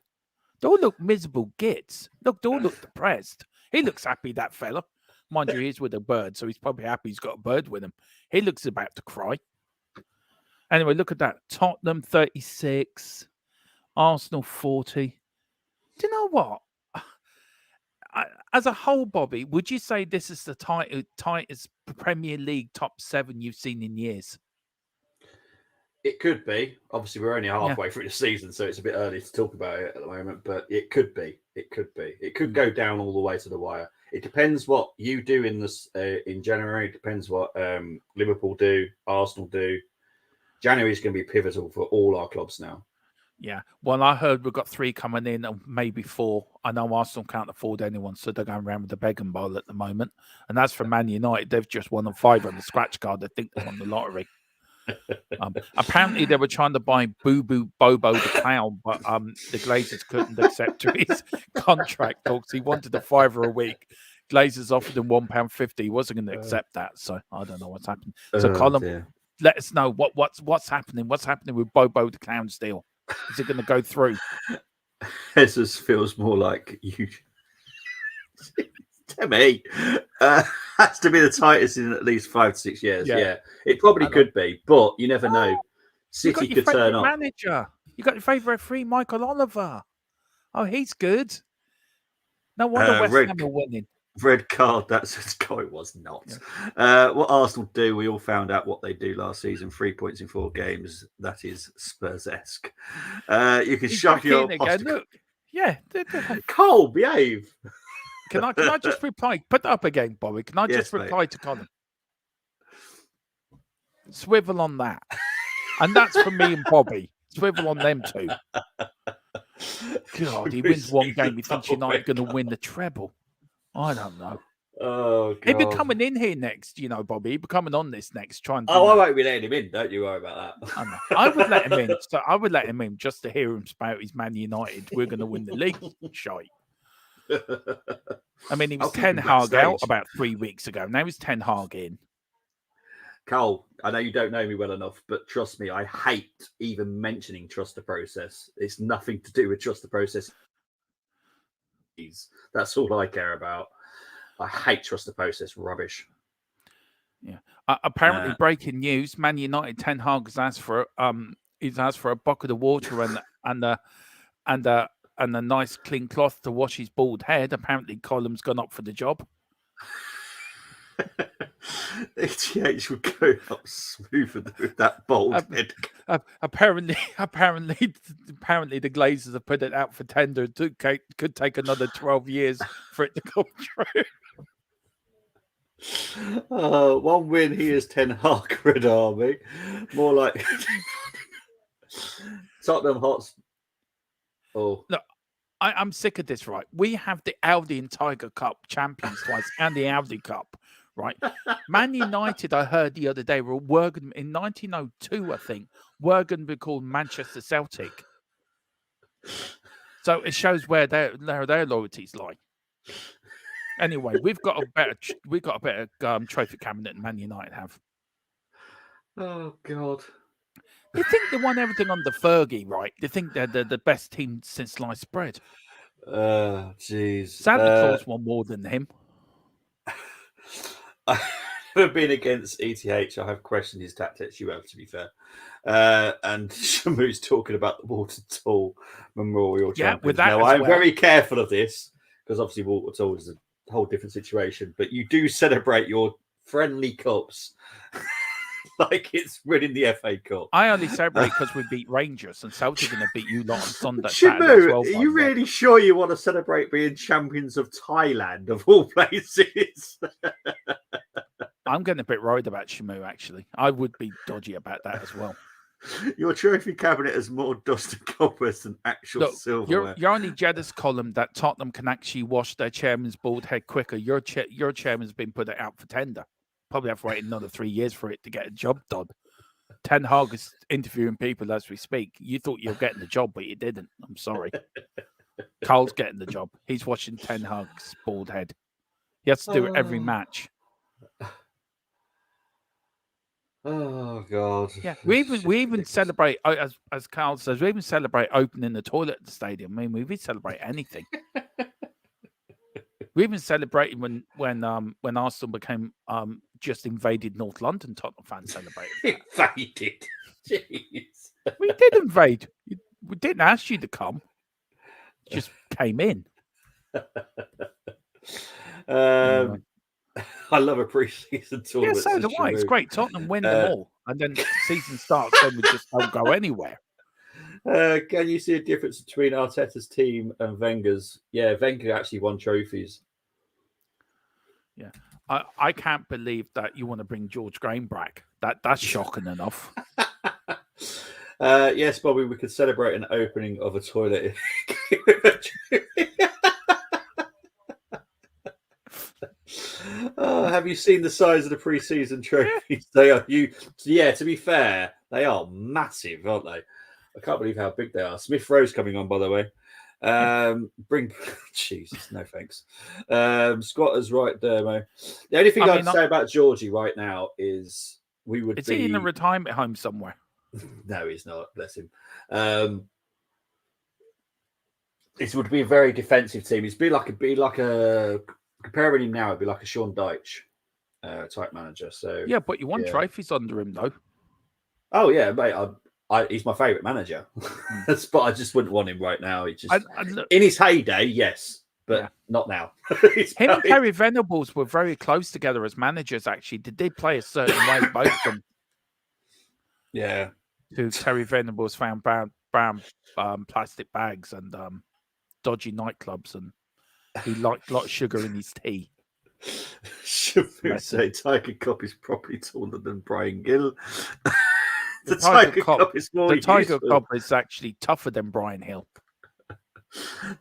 They all look miserable gits. Look, they all look depressed. He looks happy, that fella. Mind you, he's with a bird, so he's probably happy he's got a bird with him. He looks about to cry. Anyway, look at that. Tottenham 36, Arsenal 40. Do you know what? As a whole, Bobby, would you say this is the tightest Premier League top 7 you've seen in years? It could be. Obviously, we're only halfway through the season, so it's a bit early to talk about it at the moment, but it could be. It could be. It could go down all the way to the wire. It depends what you do in January. It depends what Liverpool do, Arsenal do. January is going to be pivotal for all our clubs now. Yeah. Well, I heard we've got 3 coming in and maybe 4. I know Arsenal can't afford anyone, so they're going around with the begging bowl at the moment. And as for Man United, they've just won a 5 on the scratch card. I think they won the lottery. Apparently, they were trying to buy Boo Boo Bobo the Clown, but the Glazers couldn't accept his contract talks. He wanted a £5 a week. Glazers offered him £1.50. He wasn't going to accept that, so I don't know what's happened. So, Colin, let us know what's happening. What's happening with Bobo the Clown's deal? Is it going to go through? Jesus feels more like you. Timmy has to be the tightest in at least 5 to 6 years. Yeah. It probably could be, but you never know. City could turn up. Manager, you got your favourite referee, Michael Oliver. Oh, he's good. No wonder West Ham are winning. Red card. That's God, it was not. Yeah. What Arsenal do, we all found out what they do last season. 3 points in 4 games. That is Spurs-esque. You can He's shove back your in again. Look, yeah. Cole, behave. Can I just reply? Put that up again, Bobby. Can I just Yes, mate. reply to Colin? Swivel on that, and that's for me and Bobby. Swivel on them two. God, he wins one game. He thinks United are going to win the treble. I don't know. Oh, God. He'll be coming in here next, Bobby. He'll be coming on this next. Trying to. I won't be letting him in. Don't you worry about that. I know. I would let him in. So I would let him in just to hear him spout his Man United. We're going to win the league. Shite. I mean, he was Ten Hag out about 3 weeks ago. Now he's Ten Hag in. Cole, I know you don't know me well enough, but trust me, I hate even mentioning trust the process. It's nothing to do with trust the process. That's all I care about. I hate trust the process rubbish. Yeah. Apparently, breaking news: Man United Ten Hag has asked for a bucket of water and a nice clean cloth to wash his bald head. Apparently, Column's gone up for the job. ATH would go up smoother with that bald head. Apparently, the Glazers have put it out for tender. It could take another 12 years for it to come true. 1 win, he is Ten Hag Red Army. More like Tottenham Hotspur. Oh. Look, I'm sick of this, right? We have the Audi and Tiger Cup champions twice and the Audi Cup, right? Man United, I heard the other day, were going in 1902, I think, were going to be called Manchester Celtic. So it shows where their loyalties lie. Anyway, we've got a better trophy cabinet than Man United have. Oh God! You think they won everything under Fergie, right? You think they're the best team since sliced bread? Jeez. Santa Claus won more than him. I've never been against ETH. I have questioned his tactics. You have, to be fair. And Shamu's talking about the Walter Tall Memorial Champions. With that now, I'm very careful of this because obviously Walter Tall is a whole different situation. But you do celebrate your friendly cups like it's winning the FA Cup. I only celebrate because we beat Rangers, and Celtic are going to beat you lot on Sunday. Shamu, are you really sure you want to celebrate being champions of Thailand, of all places? I'm getting a bit worried about Shamu, actually. I would be dodgy about that as well. Your trophy cabinet has more dust and cobwebs than actual silverware. You're only jealous, Colin, that Tottenham can actually wash their chairman's bald head quicker. Your chairman's been put out for tender. Probably have to wait another 3 years for it to get a job done. Ten Hag is interviewing people as we speak. You thought you were getting the job, but you didn't. I'm sorry. Carl's getting the job. He's washing Ten Hag's bald head. He has to do it every match. Oh God! Yeah, we even celebrate, as Carl says, we even celebrate opening the toilet at the stadium. I mean, we even celebrate anything. We even celebrated when Arsenal became just invaded North London. Tottenham fans celebrated. Invaded. Jeez. We did invade. We didn't ask you to come. Just came in. Anyway. I love a pre-season tournament. Yeah, so do I. It's great. Tottenham win them all, and then the season starts. Then we just don't go anywhere. Can you see a difference between Arteta's team and Wenger's? Yeah, Wenger actually won trophies. Yeah, I can't believe that you want to bring George Graham back. That's shocking enough. Yes, Bobby, we could celebrate an opening of a toilet. Have you seen the size of the pre-season trophies? They are huge. Yeah, to be fair, they are massive, aren't they? I can't believe how big they are. Smith Rowe's coming on, by the way. Bring Jesus, no thanks. Squatters right there, mate. The only thing I'd say about Georgie right now is Is he in a retirement home somewhere? No, he's not. Bless him. It would be a very defensive team. It'd be like a comparing him now, it'd be like a Sean Dyche type manager. So yeah, but you won trophies under him, though. Oh yeah, mate. He's my favourite manager, but I just wouldn't want him right now. He just in his heyday, yes. but not now. Him and Terry Venables were very close together as managers, actually. Did they play a certain way, both of them? Yeah. Who Terry Venables found brown plastic bags and dodgy nightclubs, and he liked a lot of sugar in his tea. Should we say Tiger Cup is probably taller than Brian Gill? The Tiger Cup is more The Tiger useful. Cup is actually tougher than Brian Hill.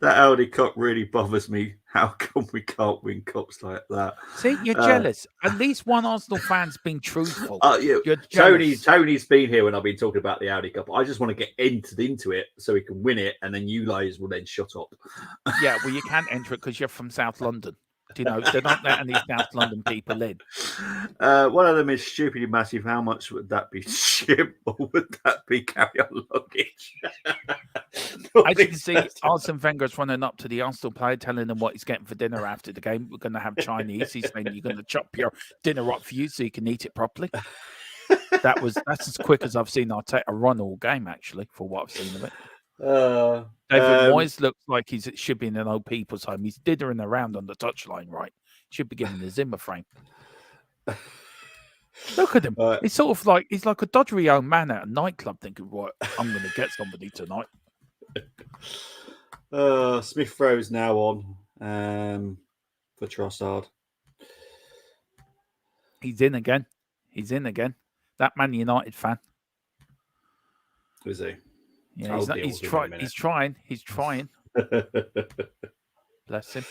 That Audi Cup really bothers me. How come we can't win cups like that? See, you're jealous. At least one Arsenal fan's been truthful. You're Tony's been here when I've been talking about the Audi Cup. I just want to get entered into it so we can win it, and then you guys will then shut up. Yeah, well, you can't enter it because you're from South London. Do you know, they're not letting these South London people in. One of them is stupidly massive. How much would that be ship, or would that be carry-on luggage? As you can see, Arsene Wenger's running up to the Arsenal player, telling him what he's getting for dinner after the game. We're going to have Chinese. He's saying you're going to chop your dinner up for you so you can eat it properly. That's as quick as I've seen Arteta run all game, actually, for what I've seen of it. David Moyes looks like he should be in an old people's home. He's dithering around on the touchline, right? Should be given the Zimmer frame. Look at him. He's sort of like he's like a dodgy young man at a nightclub thinking, "Right, I'm going to get somebody tonight." Smith Rowe's now on for Trossard. He's in again. That Man United fan. Is he? Yeah, he's trying. Bless him.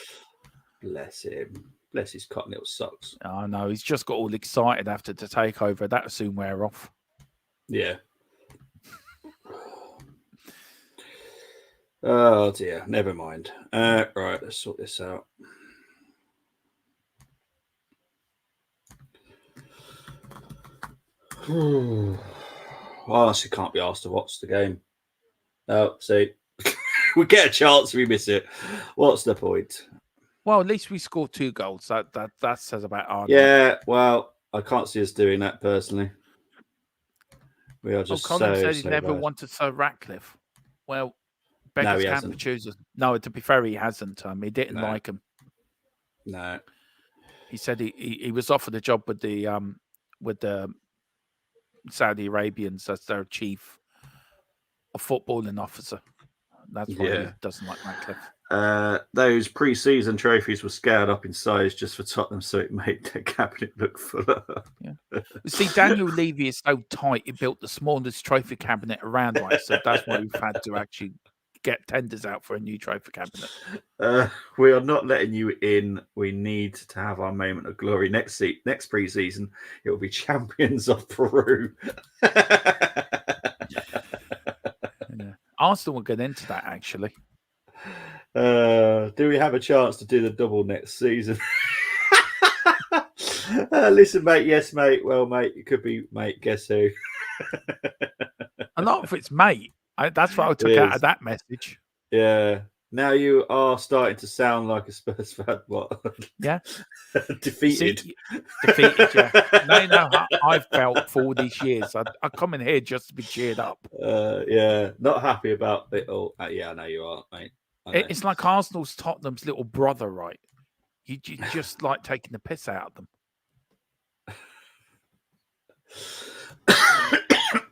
Bless his cotton little socks. Oh no, he's just got all excited after the takeover. That'll soon wear off. Yeah. Oh dear, never mind. Right, let's sort this out. I honestly can't be asked to watch the game. Oh, see, we get a chance, we miss it. What's the point? Well, at least we scored 2 goals. That says about our Yeah, well, I can't see us doing that personally. We are just Colin said he so never bad. wanted Sir Ratcliffe. Well, Becker's can't choose us. No, to be fair, he hasn't. He didn't like him. No. He said he was offered a job with the Saudi Arabians as their chief footballing officer. That's why he doesn't like Ratcliffe. Those pre-season trophies were scaled up in size just for Tottenham, so it made their cabinet look fuller. Yeah. See, Daniel Levy is so tight; he built the smallest trophy cabinet around, right? So that's why we've had to actually get tenders out for a new trophy cabinet. We are not letting you in. We need to have our moment of glory next pre-season. It will be champions of Peru. Arsenal will get into that actually. Do we have a chance to do the double next season? Listen, mate. Yes, mate. Well, mate, it could be, mate. Guess who? A lot of it's mate. That's what I took out of that message. Yeah. Now you are starting to sound like a Spurs fan. What? Yeah. Defeated. Defeated, yeah. No, I've felt for all these years. I come in here just to be cheered up. Yeah. Not happy about it all. Yeah, I know you are, mate. It's like Arsenal's Tottenham's little brother, right? You just like taking the piss out of them.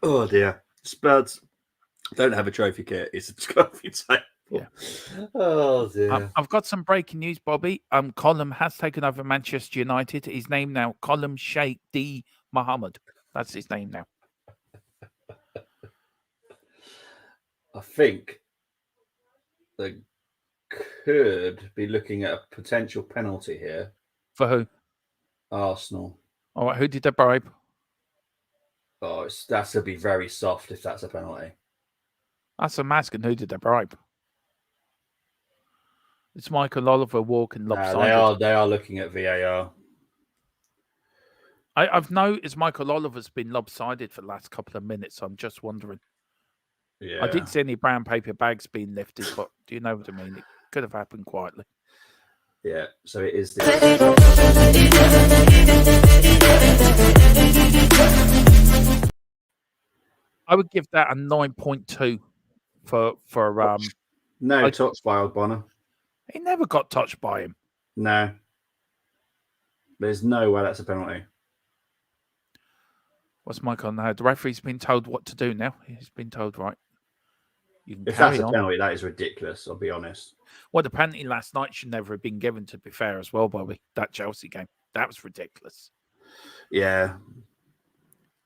Oh, dear. Spurs don't have a trophy kit. It's a trophy table. Yeah. Oh, dear. I've got some breaking news, Bobby. Colum has taken over Manchester United. His name now, Colum Sheikh D. Mohammed. That's his name now. I think they could be looking at a potential penalty here. For who? Arsenal. All right, who did they bribe? Oh, that's going to be very soft if that's a penalty. That's a mask, and who did they bribe? It's Michael Oliver walking lopsided. They are looking at VAR. I've noticed Michael Oliver's been lopsided for the last couple of minutes, so I'm just wondering. Yeah. I didn't see any brown paper bags being lifted, but do you know what I mean? It could have happened quietly. Yeah, so it is. I would give that a 9.2 for No touch by Old Bonner. He never got touched by him. No. There's no way that's a penalty. What's Mike on now? The referee's been told what to do now. He's been told, right, you can If carry that's a on. penalty, that is ridiculous, I'll be honest. Well, the penalty last night should never have been given, to be fair, as well, Bobby. That Chelsea game. That was ridiculous. Yeah.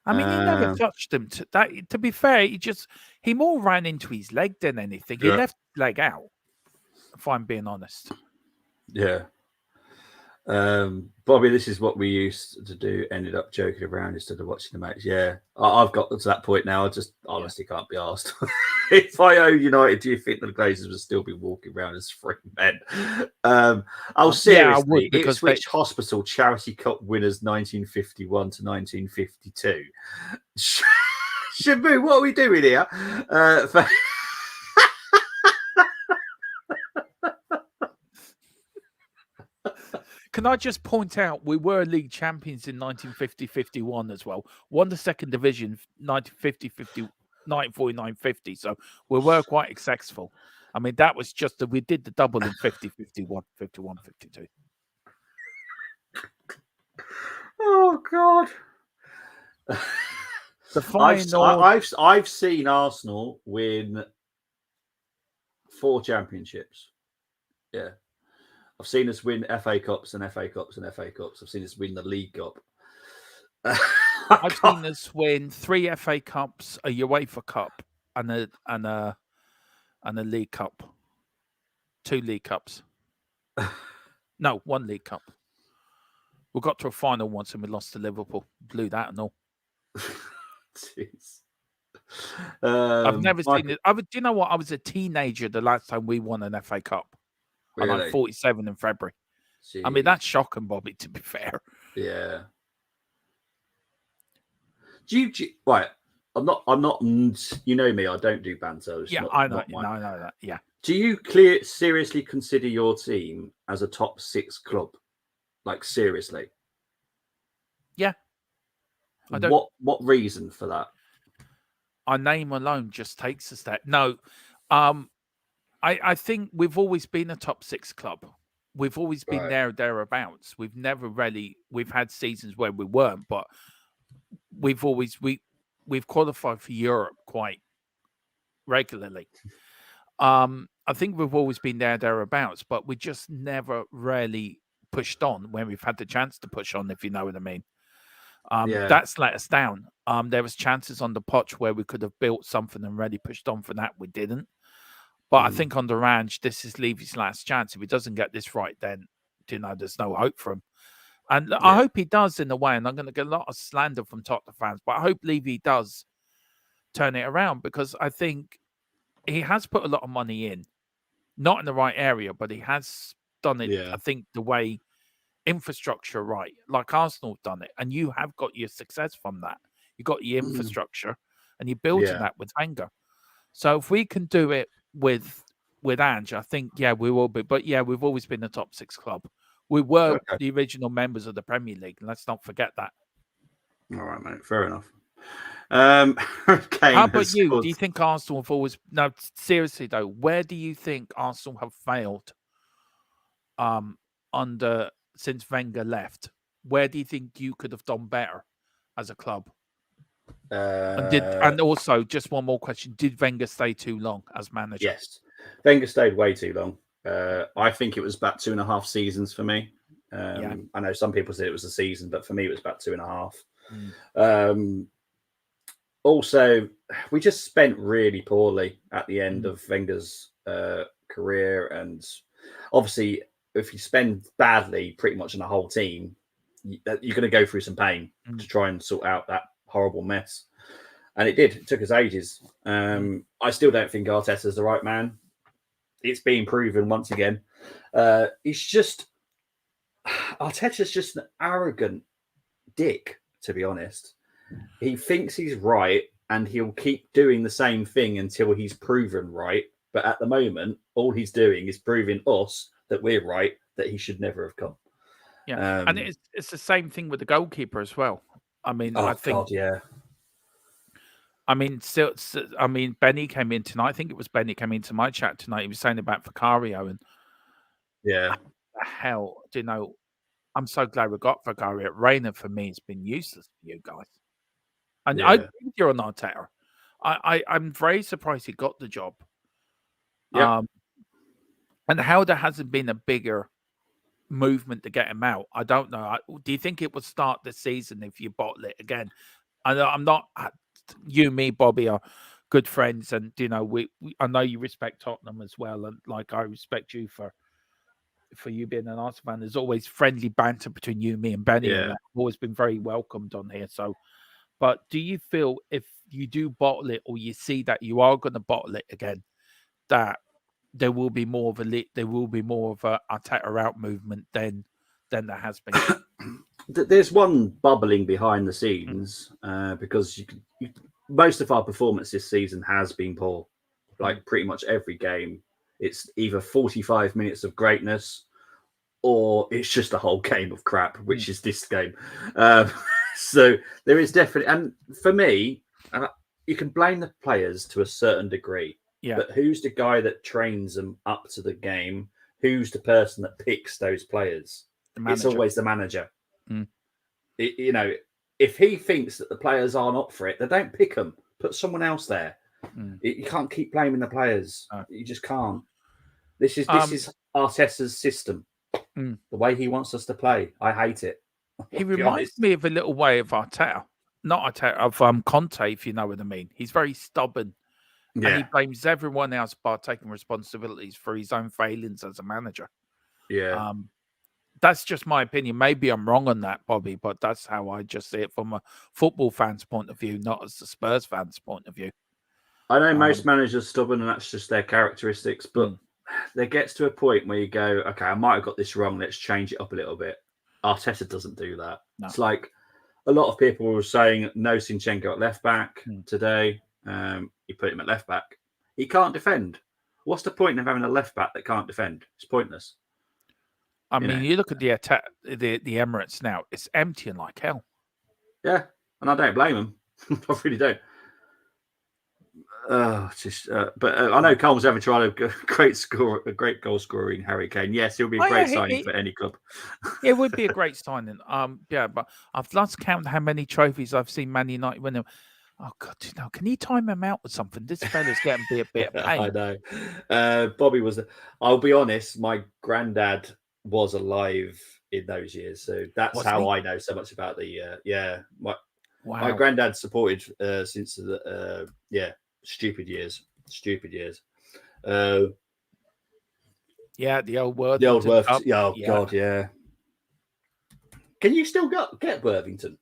I mean, he never touched him. To be fair, he more ran into his leg than anything. He left his leg out, if I'm being honest. Yeah. Bobby, this is what we used to do. Ended up joking around instead of watching the match. Yeah, I've got to that point now. I just honestly can't be asked. If I own United, do you think the Glazers would still be walking around as free men? Seriously, Ipswich Hospital Charity Cup winners 1951 to 1952. Shabu, what are we doing here? Can I just point out, we were league champions in 1950-51 as well. Won the second division 1949-50. So we were quite successful. I mean, that was just we did the double in 50-51, 51-52. Oh God! The final. I've seen Arsenal win 4 championships. Yeah. I've seen us win FA Cups and FA Cups and FA Cups. I've seen us win the League Cup. I've seen us win 3 FA Cups, a UEFA Cup, and a League Cup. 2 League Cups. No, 1 League Cup. We got to a final once and we lost to Liverpool. Blew that and all. Jeez. I've never seen it. Do you know what? I was a teenager the last time we won an FA Cup. Really? And I'm 47 in February. Jeez. I mean, that's shocking, Bobby, to be fair. Yeah. Do you right? I'm not. You know me. I don't do banter. I know. I know that. Yeah. Do you seriously consider your team as a top 6 club? Like seriously? Yeah. I don't. What reason for that? Our name alone just takes us there. No. I think we've always been a top 6 club. We've always been thereabouts. We've had seasons where we weren't, but we've qualified for Europe quite regularly. I think we've always been thereabouts, but we just never really pushed on when we've had the chance to push on, if you know what I mean. That's let us down. There was chances on the potch where we could have built something and really pushed on for that. We didn't. But I think on the ranch, this is Levy's last chance. If he doesn't get this right, then there's no hope for him. And I hope he does in a way. And I'm going to get a lot of slander from Tottenham fans, but I hope Levy does turn it around, because I think he has put a lot of money in, not in the right area, but he has done it. I think the way infrastructure right, like Arsenal have done it, and you have got your success from that. You got your infrastructure, and you're building that with Wenger. So if we can do it with Ange, I think we will be. But we've always been a top 6 club. We were the original members of the Premier League, and let's not forget that. All right, mate. Fair enough. How about you? Do you think Arsenal have always? No, seriously though, where do you think Arsenal have failed? Since Wenger left, where do you think you could have done better as a club? And also, just one more question: did Wenger stay too long as manager? Yes, Wenger stayed way too long. I think it was about 2.5 seasons for me. I know some people said it was a season, but for me, it was about 2.5. Also, we just spent really poorly at the end of Wenger's career, and obviously, if you spend badly, pretty much on a whole team, you're going to go through some pain to try and sort out that horrible mess. And it did. It took us ages. I still don't think Arteta's the right man. It's being proven once again. Arteta's just an arrogant dick, to be honest. He thinks he's right, and he'll keep doing the same thing until he's proven right. But at the moment, all he's doing is proving us that we're right, that he should never have come. Yeah, and it's the same thing with the goalkeeper as well. I mean, I think. God, yeah. I mean, Benny came in tonight. I think it was Benny came into my chat tonight. He was saying about Vicario, and Yeah, the hell, I'm so glad we got Vicario. Reina for me has been useless for you guys. And I yeah, think you're on Arteta. I'm very surprised he got the job. yep. And how there hasn't been a bigger movement to get him out, I don't know. Do you think it would start this season if you bottle it again? I'm not. You, me, Bobby are good friends, and we I know you respect Tottenham as well, and like I respect you for you being an Arsenal fan. There's always friendly banter between you, me, and Benny, and Yeah. that's always been very welcomed on here. So, but do you feel if you do bottle it, or you see that you are going to bottle it again, that there will be more of a Arteta out movement than there has been? There's one bubbling behind the Mm. scenes because most of our performance this season has been poor. Like pretty much every game, it's either 45 minutes of greatness or it's just a whole game of crap, which is this game. So there is definitely, and for me, you can blame the players to a certain degree. Yeah. But who's the guy that trains them up to the game? Who's the person that picks those players? It's always the manager. Mm. If he thinks that the players aren't up for it, they don't pick them. Put someone else there. Mm. You can't keep blaming the players. No. You just can't. This is Arteta's system. Mm. The way he wants us to play. I hate it. He reminds me of a little way of Arteta. Not Arteta, of Conte, if you know what I mean. He's very stubborn. Yeah. And he blames everyone else by taking responsibilities for his own failings as a manager. Yeah. That's just my opinion. Maybe I'm wrong on that, Bobby, but that's how I just see it from a football fan's point of view, not as the Spurs fan's point of view. I know most managers are stubborn and that's just their characteristics, but there gets to a point where you go, okay, I might have got this wrong. Let's change it up a little bit. Arteta doesn't do that. No. It's like a lot of people were saying no Zinchenko at left back today. You put him at left back. He can't defend. What's the point of having a left back that can't defend? It's pointless. I mean, you look at the Emirates now; it's emptying like hell. Yeah, and I don't blame him. I really don't. But I know Cole's ever tried a great goal scoring Harry Kane. Yes, he'll be a great signing for any club. It would be a great signing. But I've lost count how many trophies I've seen Man United win. Oh God, can you time him out with something? This fella's getting a bit of pain. I know. Bobby was. I'll be honest. My granddad was alive in those years, so that's how I know so much about the. My granddad supported since the stupid years. The old Worthington. The old Worthington. God, yeah. Can you still get Worthington?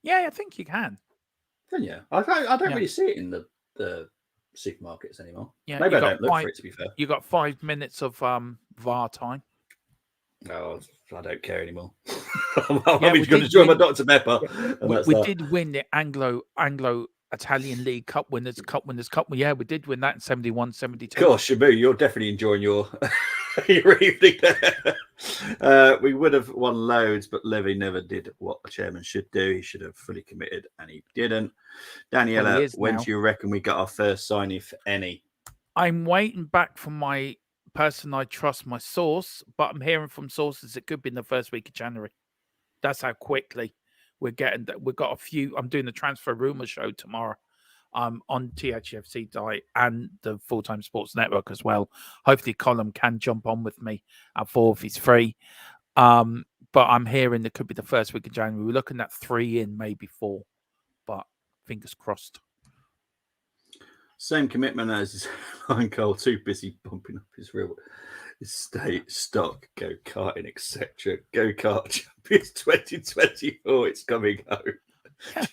Yeah, I think you can. Can you? I don't really see it in the supermarkets anymore. Yeah, maybe I don't look for it, to be fair. You got 5 minutes of VAR time. Oh, I don't care anymore. I'm going to join my Dr. Pepper. We did win the Anglo Italian League Cup Winners' Cup. Yeah, we did win that in 71, 72. Gosh, Shabu, you're definitely enjoying your evening there. We would have won loads, but Levy never did what a chairman should do. He should have fully committed, and he didn't. Daniela, when do you reckon we got our first signing for any? I'm waiting back from my person I trust, my source, but I'm hearing from sources it could be in the first week of January. That's how quickly we're getting that. We've got a few. I'm doing the transfer rumor show tomorrow on THFC Die and the Full Time Sports Network as well. Hopefully Colin can jump on with me at 4 if he's free. But I'm hearing it could be the first week of January. We're looking at 3 in, maybe 4, but fingers crossed. Same commitment as his line Cole, too busy bumping up his real estate, stock, go-karting, etc. Go-kart Champions 2024, it's coming home.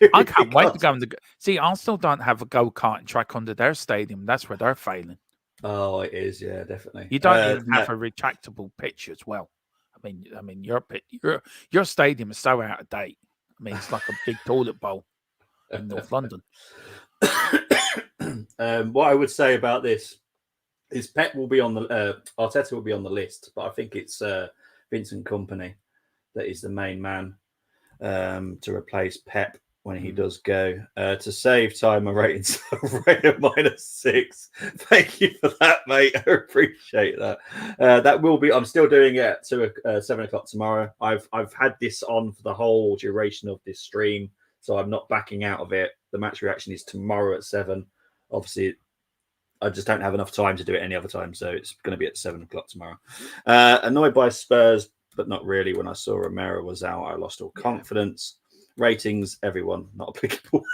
Yeah, I can't wait to go. See, Arsenal don't have a go-karting track under their stadium. That's where they're failing. Oh, it is, yeah, definitely. You don't even have a retractable pitch as well. I mean, your stadium is so out of date. I mean, it's like a big toilet bowl in North London. What I would say about this is Pep will be on the Arteta will be on the list, but I think it's Vincent Kompany that is the main man to replace Pep. when he does go. To save time, my rating's rate of -6. Thank you for that, mate. I appreciate that. That will be. I'm still doing it at 7 o'clock tomorrow. I've had this on for the whole duration of this stream, so I'm not backing out of it. The match reaction is tomorrow at 7. Obviously, I just don't have enough time to do it any other time, so it's going to be at 7 o'clock tomorrow. Annoyed by Spurs, but not really. When I saw Romero was out, I lost all confidence. Ratings, everyone, not applicable.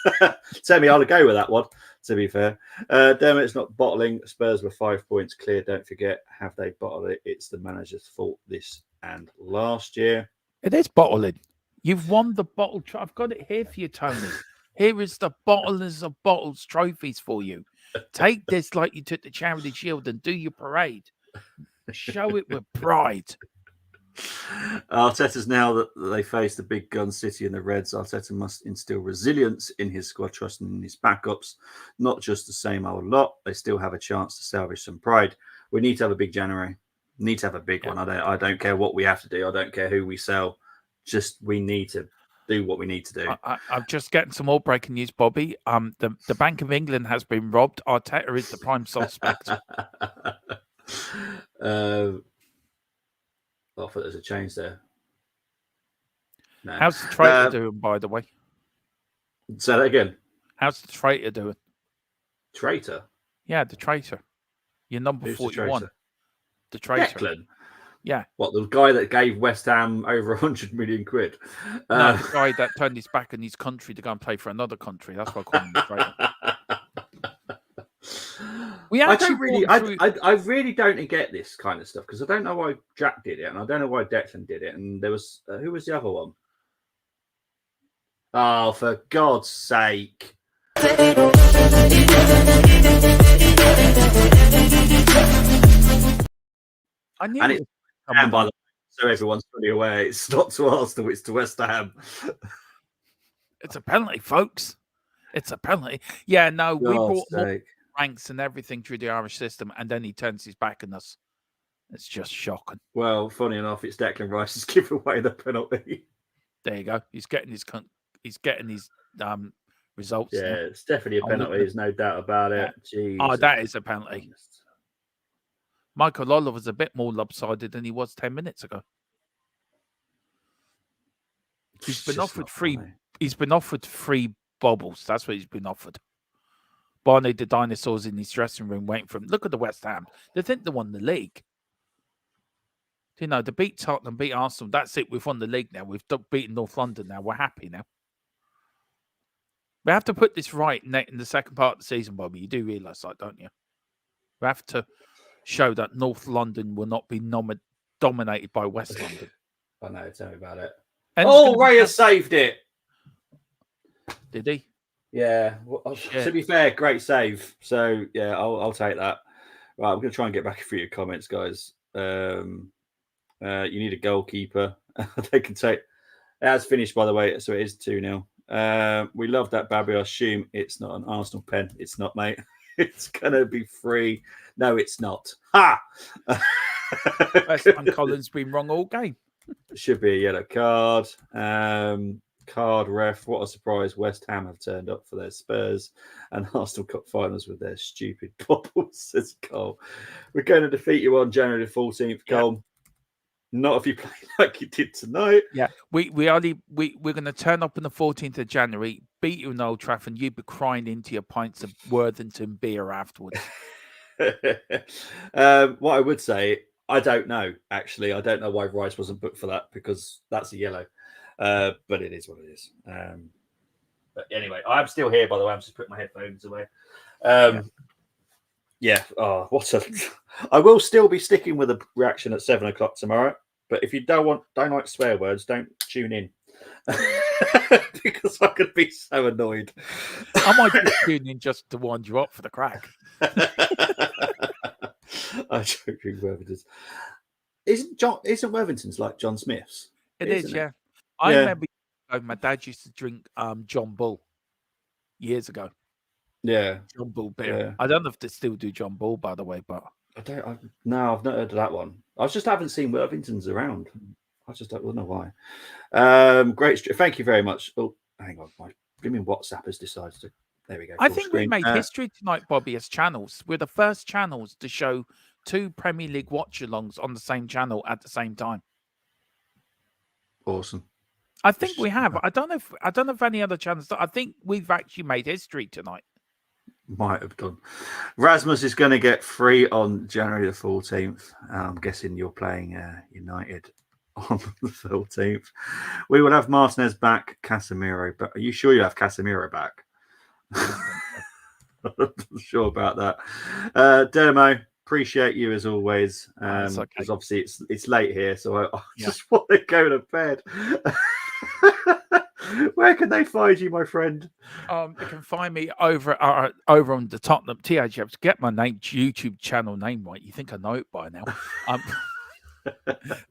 Tell me, I'll go with that one, to be fair. Dermot's not bottling. Spurs were 5 points clear. Don't forget, have they bottled it? It's the manager's fault this and last year. It is bottling. You've won the bottle. I've got it here for you, Tony. Here is the bottlers of bottles trophies for you. Take this like you took the Charity Shield and do your parade. Show it with pride. Arteta's now that they face the big gun City and the Reds. Arteta must instill resilience in his squad, trusting in his backups, not just the same old lot. They still have a chance to salvage some pride. We need to have a big January. Need to have a big one. I don't care what we have to do. I don't care who we sell. Just we need to do what we need to do. I'm just getting some more breaking news, Bobby. The Bank of England has been robbed. Arteta is the prime suspect. I thought there's a change there. No. How's the traitor doing, by the way? Say that again. How's the traitor doing? Traitor? Yeah, the traitor. Your number Who's 41. The traitor. Declan? Yeah. What, the guy that gave West Ham over 100 million quid? No, the guy that turned his back on his country to go and play for another country. That's what I call him the traitor. I really don't get this kind of stuff because I don't know why Jack did it and I don't know why Declan did it. And there was who was the other one? Oh, for God's sake! I knew and it. And by the way, so everyone's fully aware, it's not to Arsenal, it's to West Ham. It's a penalty, folks. It's a penalty. Yeah, no, we brought more ranks and everything through the Irish system, and then he turns his back on us. It's just shocking. Well, funny enough, it's Declan Rice who's given away the penalty. There you go. He's getting his results. Yeah, now. It's definitely a penalty. There's no doubt about it. Yeah. Oh, that is a penalty. Michael Oliver was a bit more lopsided than he was 10 minutes ago. He's been offered free. He's been offered free bobbles. That's what he's been offered. Barney the dinosaurs in his dressing room waiting for him. Look at the West Ham. They think they won the league. You know, they beat Tottenham, beat Arsenal. That's it. We've won the league now. We've beaten North London now. We're happy now. We have to put this right in the second part of the season, Bobby. You do realise that, don't you? We have to show that North London will not be dominated by West London. I know. Tell me about it. And Raya saved it. Did he? Yeah. Well, to be fair, great save. So, yeah, I'll take that. Right, I'm going to try and get back a few comments, guys. You need a goalkeeper. They can take. It has finished, by the way, so it is 2-0. We love that, Babby. I assume it's not an Arsenal pen. It's not, mate. It's going to be free. No, it's not. Ha! West Ham Collins been wrong all game. Should be a yellow card. Card ref. What a surprise. West Ham have turned up for their Spurs and Arsenal Cup finals with their stupid bubbles, says Cole. We're going to defeat you on January the 14th, Cole. Not if you play like you did tonight. Yeah, we're going to turn up on the 14th of January, beat you in Old Trafford, and you'd be crying into your pints of Worthington beer afterwards. What I would say, I don't know. Actually, I don't know why Rice wasn't booked for that because that's a yellow. But it is what it is. But anyway, I'm still here. By the way, I'm just putting my headphones away. Yeah. Oh, what a! I will still be sticking with a reaction at 7 o'clock tomorrow. But if you don't like swear words, don't tune in because I could be so annoyed. I might just tune in just to wind you up for the crack. I don't think Worthington's. Isn't Worthington's like John Smith's? It is, yeah. I remember my dad used to drink John Bull years ago. Yeah, John Bull beer. Yeah. I don't know if they still do John Bull, by the way, but I've not heard of that one. I just haven't seen Worthington's around. I just don't know why. Great. Thank you very much. Oh, hang on, my Give me WhatsApp has decided to. There we go. I full think we screen. made history tonight, Bobby, as channels. We're the first channels to show 2 Premier League watch-alongs on the same channel at the same time. Awesome. I think we have. I don't know if any other channels. I think we've actually made history tonight. Might have done. Rasmus is going to get free on January the 14th. I'm guessing you're playing United on the 14th. We will have Martinez back, Casemiro. But are you sure you have Casemiro back? I'm not sure about that. Dermo, appreciate you as always. Because obviously it's late here, so I just want to go to bed. Where can they find you, my friend? They can find me over on the Tottenham THF. Get my name, YouTube channel name right. You think I know it by now?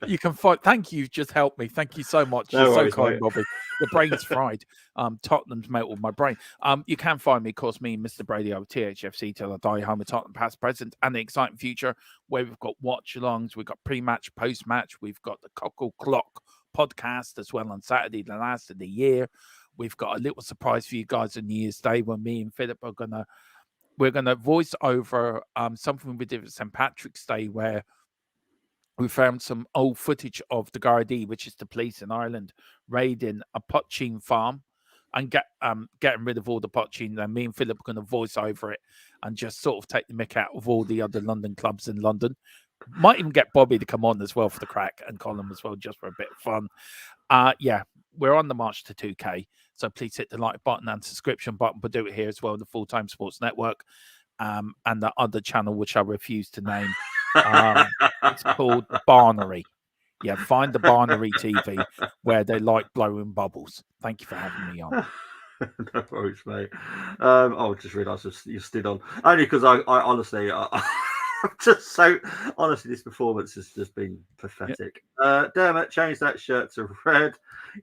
You can find. Thank you. Just helped me. Thank you so much. You're so kind, Bobby. The brain's fried. Tottenham's melt with my brain. You can find me, of course, me and Mr. Brady over THFC till I die. Home of Tottenham, past, present, and the exciting future. Where we've got watch-alongs, we've got pre-match, post-match. We've got the Cockle Clock podcast as well on Saturday, the last of the year. We've got a little surprise for you guys on New Year's Day when me and Philip are we're gonna voice over something we did at St. Patrick's Day where we found some old footage of the Gardaí, which is the police in Ireland, raiding a poaching farm and getting rid of all the poaching. And me and Philip are going to voice over it and just sort of take the mick out of all the other London clubs in London. Might even get Bobby to come on as well for the crack and Colin as well, just for a bit of fun. We're on the march to 2K. So please hit the like button and subscription button. But do it here as well, the Full-Time Sports Network. And the other channel, which I refuse to name. It's called Barnery. Yeah, find the Barnery TV where they like blowing bubbles. Thank you for having me on. No worries, mate. I just realised you stood on. Only because I honestly, just so honestly, this performance has just been pathetic. Yep. Dermot, change that shirt to red.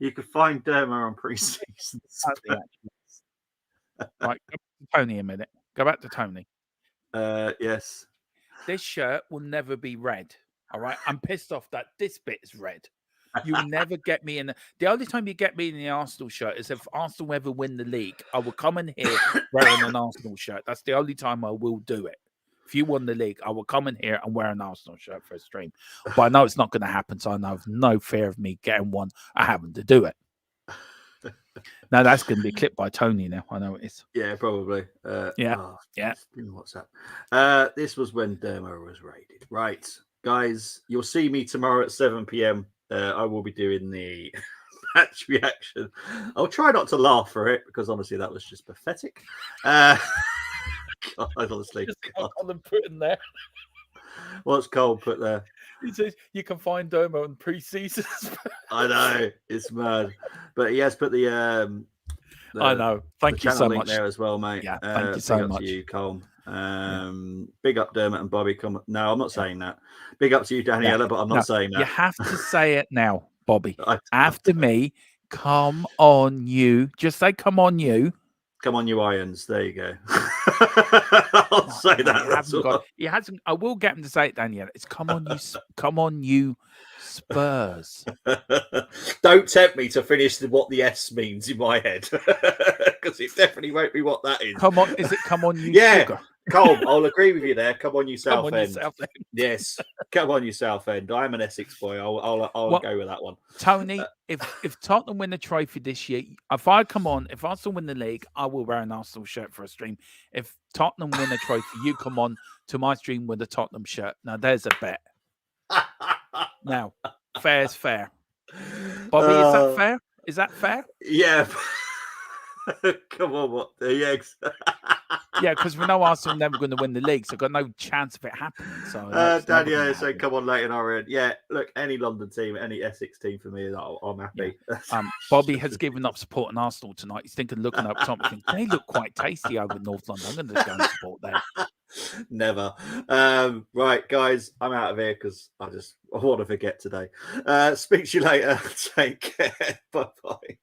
You can find Dermot on pre-season. Right, go back to Tony a minute. Go back to Tony. Yes. This shirt will never be red. All right. I'm pissed off that this bit is red. You'll never get me in. The only time you get me in the Arsenal shirt is if Arsenal ever win the league. I will come in here wearing an Arsenal shirt. That's the only time I will do it. If you won the league, I will come in here and wear an Arsenal shirt for a stream. But I know it's not going to happen, so I have no fear of me getting one. I happen to do it. Now that's going to be clipped by Tony. Now I know it is. Yeah, probably. Yeah. WhatsApp. This was when Dermo was raided. Right, guys, you'll see me tomorrow at 7 p.m. I will be doing the match reaction. I'll try not to laugh for it because honestly, that was just pathetic. God, honestly, Colin put in there. What's Cole put there? He says you can find Dermo in pre-season. I know it's mad, but he has put the I know. Thank you so much there as well, mate. Yeah, thank you so much. To you, Cole. Big up Dermot and Bobby. Come. No, I'm not saying that. Big up to you, Daniela, but I'm not saying that. You have to say it now, Bobby. After me, come on, you. Just say, come on, you. Come on, you irons. There you go. I'll say that. He hasn't. I will get him to say it, Daniela. It's come on, you. Come on, you. Spurs. Don't tempt me to finish what the S means in my head, because it definitely won't be what that is. Come on, is it come on, you? Yeah, sugar? Cole, I'll agree with you there. Come on, you Southend. Southend. Yes, come on, you Southend. I'm an Essex boy. I'll go with that one. Tony, if Tottenham win the trophy this year, if Arsenal win the league, I will wear an Arsenal shirt for a stream. If Tottenham win the trophy, you come on to my stream with a Tottenham shirt. Now there's a bet. Now, fair's fair. Bobby, is that fair? Is that fair? Yeah. Come on, what? Yeah, yeah, because we know Arsenal never going to win the league, so I've got no chance of it happening. So, Daniel said, "Come on, Leighton Orient." Yeah, look, any London team, any Essex team for me, I'm happy. Yeah. Bobby has given up supporting Arsenal tonight. He's thinking, looking up something. They look quite tasty over in North London. I'm going to go and support them. Never. Right, guys, I'm out of here because I want to forget today. Speak to you later. Take care. Bye bye.